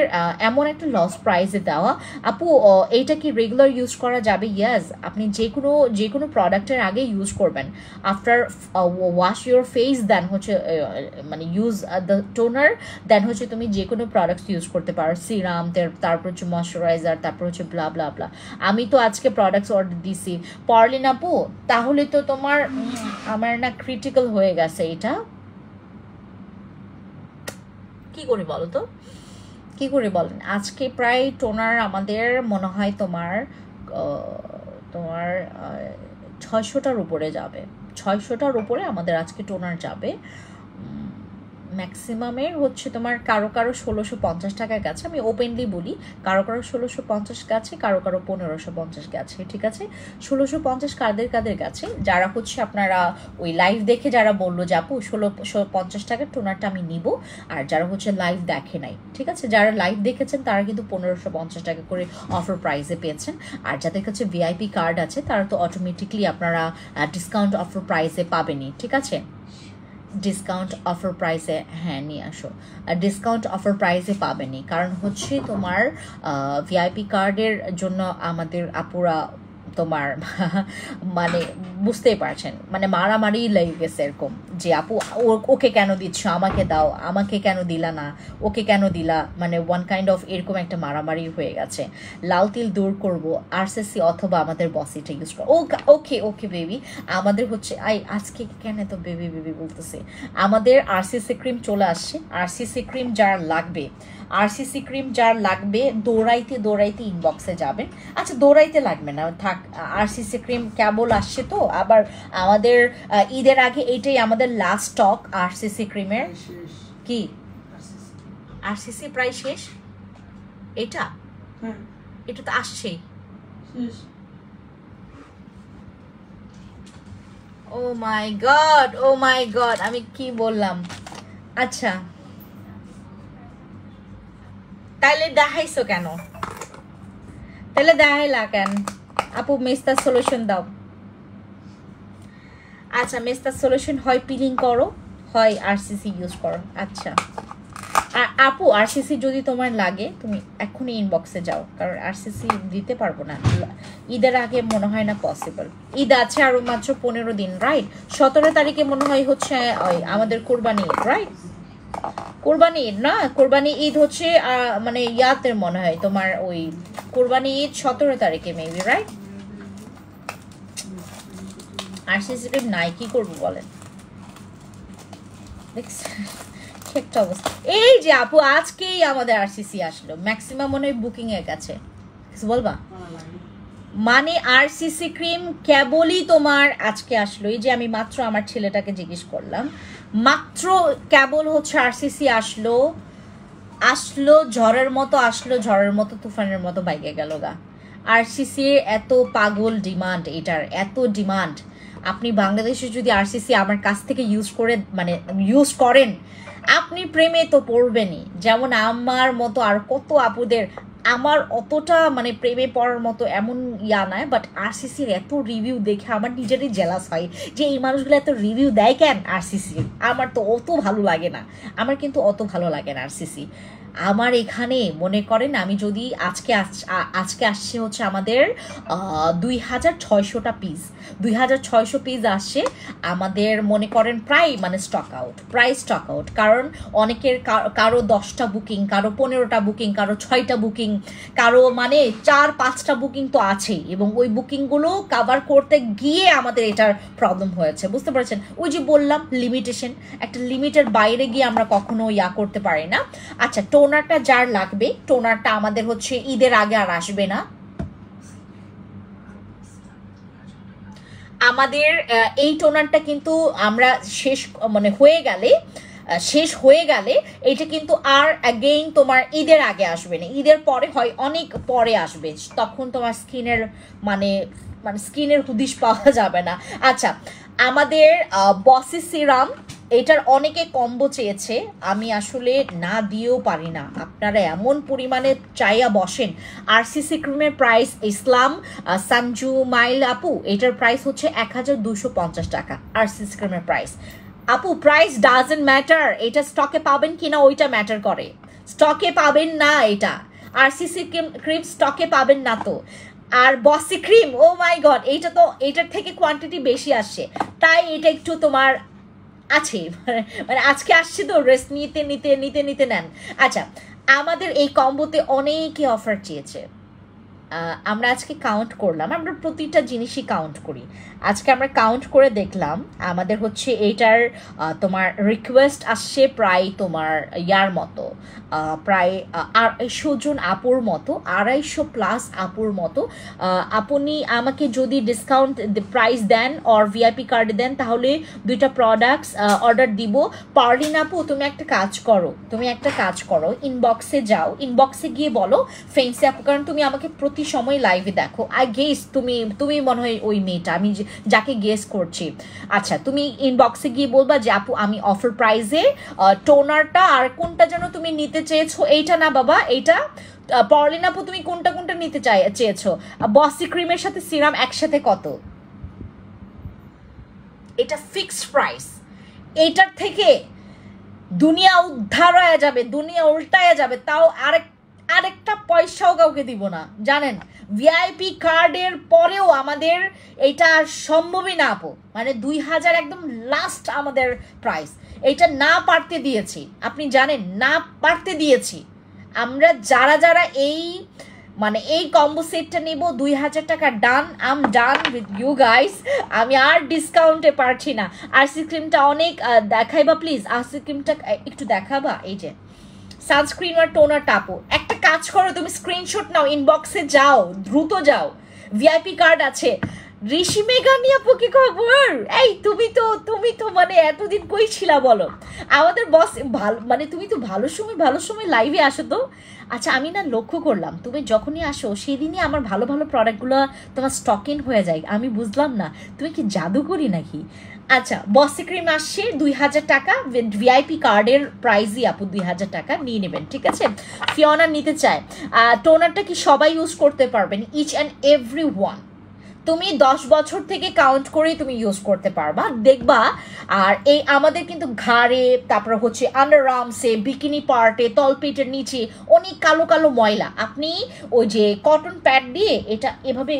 এমন একটা লস প্রাইসে দেওয়া। আপু এইটা কি রেগুলার ইউজ করা যাবে? ইয়াস, আপনি যে কোনো প্রোডাক্টের আগে ইউজ করবেন, আফটার ওয়াশ ইউর ফেস, দেন হচ্ছে মানে ইউজ দ্য টোনার, দেন হচ্ছে তুমি যে কোনো প্রোডাক্টস ইউজ করতে পারো, সিরাম, তারপর হচ্ছে ময়শ্চারাইজার, তারপর হচ্ছে ব্লা ব্লা ব্লা। আমি তো আজকে প্রোডাক্টস অর্ডার দিছি, পারলিন আপু, তাহলে তো তোমার আমার না ক্রিটিক্যাল হয়ে গেছে। এটা কি করে বলো তো, কি করে বলেন? আজকে প্রায় টোনার আমাদের মনে হয় তোমার 600টার উপরে যাবে, 600টার উপরে আমাদের আজকে টোনার যাবে। ম্যাক্সিমামের হচ্ছে তোমার কারো 1650 টাকা গেছে, আমি ওপেনলি বলি, কারো 1650 গেছে, কারো 1550 গেছে, ঠিক আছে। 1650 কাদের গেছে? যারা হচ্ছে আপনারা ওই লাইভ দেখে যারা বললো যে আপু 1650 টাকার টোনারটা আমি নিব, আর যারা হচ্ছে লাইভ দেখে নাই, ঠিক আছে, যারা লাইভ দেখেছেন তারা কিন্তু 1550 টাকা করে অফার প্রাইসে পেয়েছেন। আর যাদের কাছে ভিআইপি কার্ড আছে তারা তো অটোমেটিকলি আপনারা ডিসকাউন্ট অফার প্রাইসে পাবেনই, ঠিক আছে। ডিসকাউন্ট অফার প্রাইসে, হ্যাঁ নিয়ে আসো, ডিসকাউন্ট অফার প্রাইসে পাবেনি, কারণ হচ্ছে তোমার ভিআইপি কার্ডের জন্য আমাদের আপুরা তোমার মানে বুঝতেই পারছেন, মানে মারামারি লেগে গেছে এরকম, যে আপু ওকে কেন দিচ্ছ, আমাকে দাও, আমাকে কেন দিলা না, ওকে কেন দিলা, মানে ওয়ান কাইন্ড অফ এরকম একটা মারামারি হয়ে গেছে। লাল তিল দূর করবো আরসিসি অথবা আমাদের বসিটা ইউজ করো। ওকে বেবি, আমাদের হচ্ছে আজকে কেন তো বেবি বলতেছে, আমাদের আরসিসি ক্রিম চলে আসছে। আরসিসি ক্রিম যার লাগবে দৌড়াইতে ইনবক্সে যাবেন। আচ্ছা দৌড়াইতে লাগবে না, থাক, আরসিসি ক্রিম কেবল আসছে তো, আবার আমাদের ঈদের আগে এইটাই আমাদের লাস্ট স্টক আরসিসি ক্রিমের। কি আরসিসি প্রায় শেষ? এটা তো আসছেই। ও মাই গড, আমি কি বললাম? আচ্ছা তাহলে দেখাইছো কেন? তাহলে দেখাইলা কেন আপু? মেস্তার সলিউশন দাও। আচ্ছা মেস্তার সলিউশন হয় পিলিং করো, হয় আরসিসি ইউজ করো। আচ্ছা আপু আরসিসি যদি তোমার লাগে তুমি এখনই ইনবক্সে যাও, কারণ আরসিসি দিতে পারবো না, ঈদের আগে মনে হয় না পসিবল। ঈদ আছে আরো মাত্র 15 দিন, রাইট? 17 তারিখে মনে হয় হচ্ছে আমাদের কোরবানি ঈদ, রাইট? কোরবানি ঈদ না, কোরবানি ঈদ হচ্ছে মানে ইয়াতে মনে হয় তোমার ওই কোরবানি ঈদ 17 তারিখে মেবি, রাইট? আরসিসি নাই, কি করবো বলেন? একটা অবস্থা। এই যে আপু আজকেই আমাদের আরসিসি আসলো, ম্যাক্সিমাম মনে হয় বুকিং এর কাছে, কিছু বলবা? মানে আরসিসি ক্রিম কেবলই তোমার আজকে আসলো। এই যে আমি মাত্র আমার ছেলেটাকে জিজ্ঞেস করলাম, মাত্র কেবল হচ্ছে আরসিসি আসলো ঝড়ের মতো তুফানের মতো বাইকে গেল গা। আরসিসির এত পাগল ডিমান্ড, এটার এত ডিমান্ড। আপনি বাংলাদেশে যদি আরসিসি আমার কাছ থেকে ইউজ করেন, আপনি প্রেমে তো পড়বেনই, যেমন আমার মতো আর কত আপুদের আমার অতটা মানে প্রেমে পড়ার মতো এমন ইয়া নয়, বাট আরসিসির এত রিভিউ দেখে আমার নিজেরই জেলাস হয় যে এই মানুষগুলো এত রিভিউ দেয় কেন আরসিসির। আমার তো অত ভালো লাগে না, আমার কিন্তু অত ভালো লাগে না আরসিসি। আমার এখানে মনে করেন আমি যদি আজকে আসছে হচ্ছে আমাদের 2600টা পিস, 2600 পিস আসছে আমাদের, মনে করেন প্রায় মানে স্টক আউট। কারণ অনেকের কারো 10টা বুকিং, কারো 15টা বুকিং, কারো 6টা বুকিং, কারো মানে 4-5টা বুকিং তো আছেই, এবং ওই বুকিংগুলো কাভার করতে গিয়ে আমাদের এটার প্রবলেম হয়েছে, বুঝতে পারছেন? ওই যে বললাম লিমিটেশন, একটা লিমিটের বাইরে গিয়ে আমরা কখনো ইয়া করতে পারি না। আচ্ছা, টোনারটা যার লাগবে, টোনারটা আমাদের হচ্ছে ঈদের আগে আর আসবে না। আমাদের এই টোনারটা কিন্তু আমরা মানে শেষ হয়ে গেলে এটা কিন্তু আর অ্যাগেইন তোমার ঈদের আগে আসবে না, ঈদের পরে হয় অনেক পরে আসবে, তখন তোমার স্কিনের মানে মানে স্কিনের হুদিশ পাওয়া যাবে না। আচ্ছা, আমাদের বসি সিরাম, এটার অনেকে কম্বো চেয়েছে, আমি আসলে না দিয়েও পারি না, আপনারা এমন পরিমাণে চাইয়া বসেন। আরসিসি ক্রিমের প্রাইস ইসলাম সানজু মাইল আপু, এটার প্রাইস হচ্ছে 1250 টাকা আরসিসি ক্রিমের প্রাইস। আপু প্রাইস ডাজন্ট ম্যাটার, এটা স্টকে পাবেন কিনা ওইটা ম্যাটার করে, স্টকে পাবেন না, এটা আরসিসি ক্রিম স্টকে পাবেন না তো। আর বসি ক্রিম, ও মাই গড, এইটা তো এটার থেকে কোয়ান্টিটি বেশি আসছে, তাই এটা একটু তোমার আছে, মানে আজকে আসছে তো রেস্ট নিতে নিতে নিতে নিতে নেন। আচ্ছা, আমাদের এই কম্বোতে অনেকে অফার চেয়েছে, আমরা আজকে কাউন্ট করলাম, আমরা প্রতিটা জিনিসই কাউন্ট করি, আজকে আমরা কাউন্ট করে দেখলাম আমাদের হচ্ছে এইটার তোমার রিকোয়েস্ট আসছে প্রায় তোমার ইয়ার মতো, প্রায় 250 জন আপুর মতো, 250+ আপুর মতো। আপনি আমাকে যদি ডিসকাউন্ট প্রাইস দেন অর ভিআইপি কার্ড দেন তাহলে 2টা প্রোডাক্টস অর্ডার দিব। পারলিন আপু তুমি একটা কাজ করো, ইনবক্সে যাও, ইনবক্সে গিয়ে বলো ফেন্সি আপু, কারণ তুমি আমাকে প্রতি সময় লাইভে দেখো, আই গেস তুমি মনে হয় ওই মেয়েটা আমি যাকে গেস করছি। আচ্ছা, তুমি ইনবক্সে গিয়ে বলবা যে আপু আমি অফার প্রাইসে টোনারটা আর কোনটা যেন তুমি নিতে চেয়েছো, এইটা না বাবা, এইটা পারলিন আপু তুমি কোনটা নিতে চেয়েছো, বসি ক্রিমের সাথে সিরাম একসাথে কত, এটা ফিক্সড প্রাইস, এইটার থেকে দুনিয়া উদ্ধার হয়ে যাবে, দুনিয়া উল্টায় যাবে, তাও আরেকটা পয়সাও কাউকে দিব না, জানেন? ভিআইপি কার্ডের পরেও আমাদের এটা সম্ভবই না আপু, মানে 2000 একদম লাস্ট আমাদের প্রাইস, এটা না পারতে দিয়েছি, আপনি জানেন, না পারতে দিয়েছি আমরা যারা এই মানে এই কম্বো সেটটা নেব 2000 টাকা ডান, আম ডান উইথ ইউ গাইস, আমি আর ডিসকাউন্টে পারছি না। আরসি ক্রিমটা অনেক দেখাইবা প্লিজ, আরসি ক্রিমটা একটু দেখাবা, এই যে সানস্ক্রিন আর টোনার টাপো, একটা কাজ করো তুমি স্ক্রিনশট নাও, ইনবক্সে যাও, দ্রুত যাও, ভিআইপি কার্ড আছে। ঋষি মেঘানি আপু কি খবর? এই তুমি তো মানে এতদিন কই ছিলা বলো? আমাদের বস ভালো, মানে তুমি তো ভালো সময় লাইভে আসো তো। আচ্ছা, আমি না লক্ষ্য করলাম তুমি যখনই আসো সেদিনই আমার ভালো প্রোডাক্টগুলো তোমার স্টক ইন হয়ে যায়, আমি বুঝলাম না তুমি কি জাদু করি নাকি। আচ্ছা, বসি ক্রিম আসছে 2000 টাকা, ভিআইপি কার্ডের প্রাইসই আপু 2000 টাকা নিয়ে নেবেন, ঠিক আছে? ফিওনা নিতে চায়, টোনারটা কি সবাই ইউজ করতে পারবেন? ইচ অ্যান্ড এভরি ওয়ান, তুমি 10 বছর থেকে কাউন্ট করেই তুমি ইউজ করতে পারবা, দেখবা। আর এই আমাদের কিন্তু ঘাড়ে, তারপর হচ্ছে আন্ডার আর্মসে, বিকিনি পার্টে, তলপেটের নিচে অনেক কালো ময়লা, আপনি ওই যে কটন প্যাড দিয়ে এটা এভাবে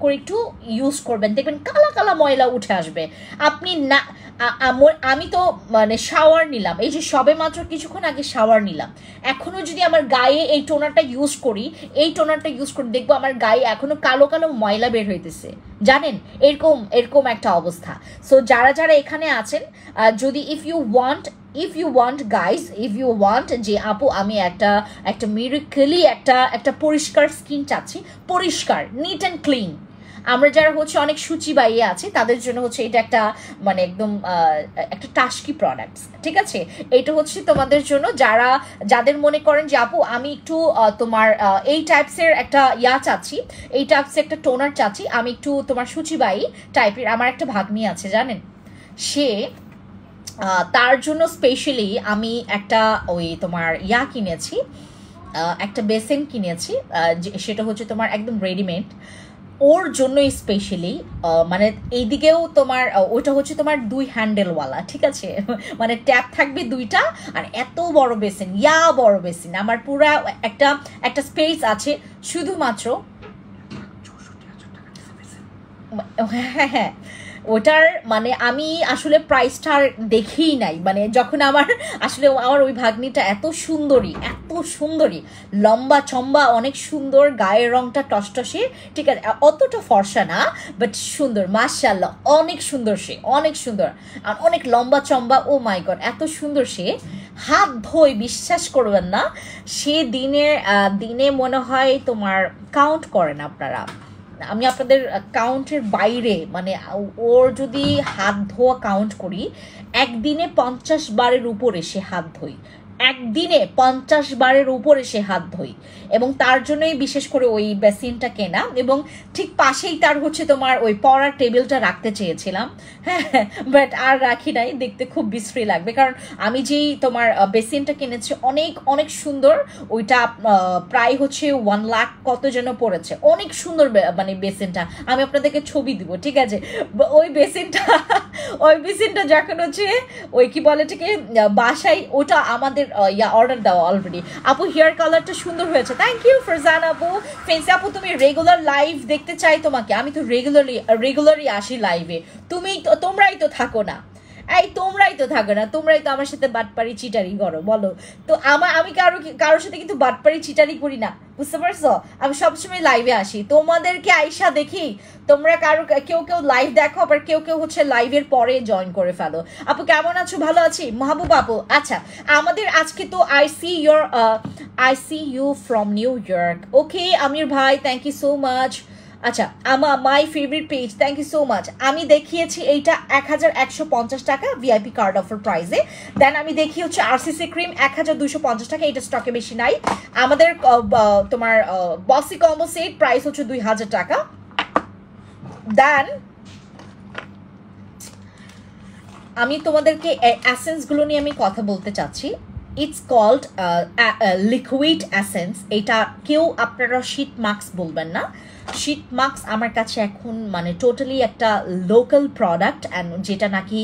করে একটু ইউজ করবেন, দেখবেন কালা ময়লা উঠে আসবে। আপনি না আমি তো মানে শাওয়ার নিলাম, এই যে সবে মাত্র কিছুক্ষণ আগে শাওয়ার নিলাম, এখনো যদি আমার গায়ে এই টোনারটা ইউজ করি, দেখবো আমার গায়ে এখনো কালো ময়লা বের হইতেছে, জানেন? এরকম একটা অবস্থা। সো যারা এখানে আছেন, যদি if you want guys, if you want যে আপু আমি একটা মিরাকলি একটা পরিষ্কার স্কিন চাচ্ছি, পরিষ্কার নিট অ্যান্ড ক্লিন, আমরা যারা হচ্ছে অনেক সূচিবাহী আছে তাদের জন্য হচ্ছে এটা একটা মানে একদম একটা টাস্কি প্রোডাক্টস, ঠিক আছে? এটা হচ্ছে তোমাদের জন্য যাদের মনে করেন যে আপু আমি একটু তোমার এই টাইপসের একটা চাচ্ছি, এই টাইপসের একটা টোনার চাচ্ছি, আমি একটু তোমার সূচিবাহী টাইপের, আমার একটা ভাগ্নি আছে জানেন, সে তার জন্য স্পেশালি আমি একটা ওই তোমার কিনেছি, একটা বেসিন কিনেছি, সেটা হচ্ছে তোমার একদম রেডিমেড, ওর জন্যই স্পেশালি। মানে এইদিকেও তোমার ওটা হচ্ছে তোমার 2 হ্যান্ডেলওয়ালা, ঠিক আছে? মানে ট্যাপ থাকবে 2টা, আর এত বড় বেসিন, বড় বেসিন, আমার পুরা একটা একটা স্পেস আছে শুধুমাত্র। হ্যাঁ, হ্যাঁ, ওটার মানে আমি আসলে প্রাইসটা আর দেখেই নাই, মানে যখন আসলে আমার ওই ভাগ্নিটা এত সুন্দরী, এত সুন্দরী, লম্বা চম্বা, অনেক সুন্দর, গায়ের রংটা টসটসে, ঠিক আছে, অতটা ফর্সা না, বাট সুন্দর, মাশাআল্লাহ, অনেক সুন্দর সে, অনেক সুন্দর, আর অনেক লম্বা চম্বা। ও মাই গড, এত সুন্দর সে, হাত ধোয়, বিশ্বাস করবেন না, সে দিনে মনে হয় তোমার কাউন্ট করেন আপনারা, আমি আপনাদের কাউন্টের বাইরে, মানে ওর যদি হাত ধোয়া কাউন্ট করি, একদিনে 50 বারের উপরে সে হাত ধোয়, একদিনে 50 বারের উপরে সে হাত ধোয়, এবং তার জন্যই বিশেষ করে ওই বেসিনটা কেনা, এবং ঠিক পাশেই তার হচ্ছে তোমার ওই পড়ার টেবিলটা রাখতে চেয়েছিলাম, হ্যাঁ, বাট আর রাখি নাই, দেখতে খুব বিশ্রী লাগবে, কারণ আমি যেই তোমার বেসিনটা কিনেছি অনেক অনেক সুন্দর, ওইটা প্রায় হচ্ছে 1 লাখ কত যেন পড়েছে, অনেক সুন্দর মানে বেসিনটা, আমি আপনাদেরকে ছবি দিব, ঠিক আছে? ওই বেসিনটা যখন হচ্ছে ওই কি বলে এটাকে বাসায়, ওটা আমাদের অর্ডার দেওয়া অলরেডি। আপু হেয়ার কালারটা সুন্দর হয়েছে, থ্যাংক ইউ ফারজান আপু। ফেন্সি আপু তুমি রেগুলার লাইভ দেখতে চাই তোমাকে, আমি তো রেগুলারই আসি লাইভে, তোমরাই তো থাকো না, তোমরাই তো থাকো না, তোমরাই তো আমার সাথে বাটপারি চিটারি করো, বলো তো। আমি কারোর সাথে কিন্তু বাটপারি চিটারি করি না, বুঝতে পারছো? আমি সবসময় লাইভে আসি, তোমাদেরকে আইসা দেখি, তোমরা কেউ লাইভ দেখো, আবার কেউ হচ্ছে লাইভের পরে জয়েন করে ফেলো। আপু কেমন আছো? ভালো আছি মাহবুব আপু। আচ্ছা, আমাদের আজকে তো I see you from New York, okay Amir ভাই, থ্যাংক ইউ সো মাচ। আচ্ছা, my favourite page, thank you so much. আমি দেখিয়েছি এইটা 1150 টাকা ভিআইপি কার্ড অফার প্রাইসে, দেন আমি দেখি হচ্ছে আরসিসি ক্রিম 1250 টাকা, এটা স্টকে বেশি নাই। আমাদের তোমার বসি কম্বো সেট প্রাইস হচ্ছে 2000 টাকা। দেন আমি তোমাদেরকে অ্যাসেন্সগুলো নিয়ে আমি কথা বলতে চাচ্ছি। It's called liquid essence. এটা কেউ আপনারা শীট মাস্ক বলবেন না, শীট মাস্ক আমার কাছে এখন মানে টোটালি একটা লোকাল প্রোডাক্ট, অ্যান্ড যেটা নাকি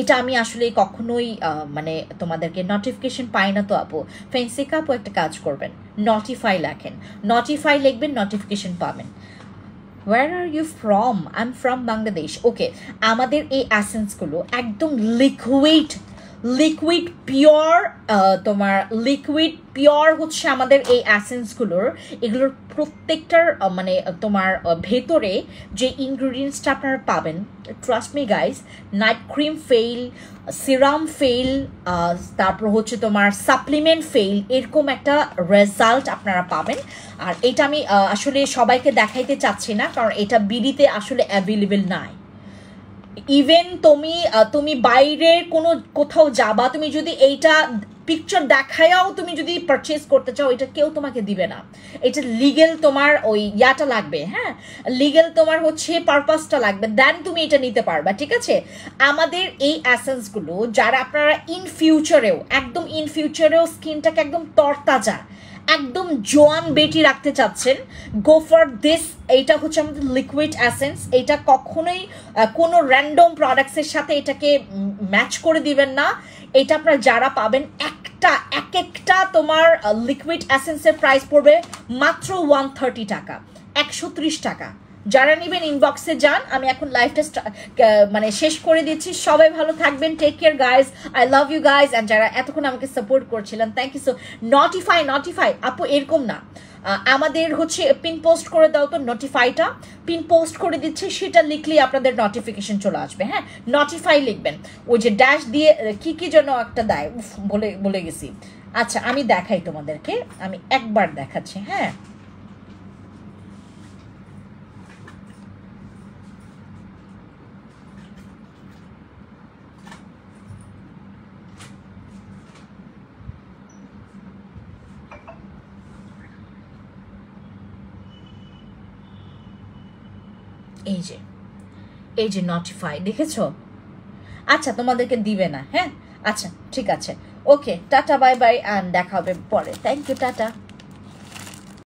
এটা আমি আসলে কখনোই মানে তোমাদেরকে নোটিফিকেশন পাই না। তো আপু ফেন্সিকা আপু একটা কাজ করবেন, নোটিফাই লেখেন, নোটিফাই লিখবেন, নোটিফিকেশন পাবেন। Where are you from? I am from Bangladesh. Okay, আমাদের এই অ্যাসেন্সগুলো একদম লিকুইড পিওর, তোমার লিকুইড পিওর হচ্ছে আমাদের এই অ্যাসেন্সগুলোর। এগুলোর প্রত্যেকটার মানে তোমার ভেতরে যে ইনগ্রিডিয়েন্টসটা আপনারা পাবেন, trust me guys, night cream fail, serum fail, তারপর হচ্ছে তোমার সাপ্লিমেন্ট ফেইল, এরকম একটা রেজাল্ট আপনারা পাবেন। আর এটা আমি আসলে সবাইকে দেখাইতে চাচ্ছি না, কারণ এটা বিডিতে আসলে অ্যাভেলেবেল নাই। ইভেন তুমি বাইরের কোথাও যাবা, তুমি যদি এইটা পিকচার দেখায়াও তুমি যদি পারচেস করতে চাও, এটা কেউ তোমাকে দিবে না। এটা লিগেল তোমার ওই ইয়াটা লাগবে, হ্যাঁ, লিগেল তোমার হচ্ছে পারপাসটা লাগবে, দেন তুমি এটা নিতে পারবা, ঠিক আছে? আমাদের এই অ্যাসেন্সগুলো যারা আপনারা ইন ফিউচারেও স্কিনটাকে একদম তরতাজা, একদম জোয়ান বেটি রাখতে চাচ্ছেন, গো ফর দিস। এইটা হচ্ছে আমাদের লিকুইড অ্যাসেন্স। এটা কখনোই কোনো র্যান্ডম প্রোডাক্টসের সাথে এটাকে ম্যাচ করে দিবেন না। এটা আপনারা যারা পাবেন, এক একটা তোমার লিকুইড অ্যাসেন্সের প্রাইস পড়বে মাত্র 130 টাকা, 130 টাকা। যারা নেবেন ইনবক্সে যান, আমি এখন লাইভটা মানে শেষ করে দিচ্ছি। সবাই ভালো থাকবেন, take care guys, I love you guys. And যারা এতক্ষণ আমাকে সাপোর্ট করছিলেন, থ্যাংক ইউ সো। নোটিফাই আপু এরকম না, আমাদের হচ্ছে পিন পোস্ট করে দাও তো, নোটিফাইটা পিন পোস্ট করে দিচ্ছি, সেটা লিখলেই আপনাদের নোটিফিকেশন চলে আসবে। হ্যাঁ, নোটিফাই লিখবেন, ওই যে ড্যাশ দিয়ে কি যেন একটা দেয়, বলে গেছি। আচ্ছা, আমি দেখাই তোমাদেরকে, আমি একবার দেখাচ্ছি। হ্যাঁ, এই যে নোটিফাই দেখেছো? আচ্ছা, তোমাদেরকে দিবে না, হ্যাঁ, আচ্ছা ঠিক আছে, okay, tata, bye bye, and দেখা হবে পরে। Thank you, tata.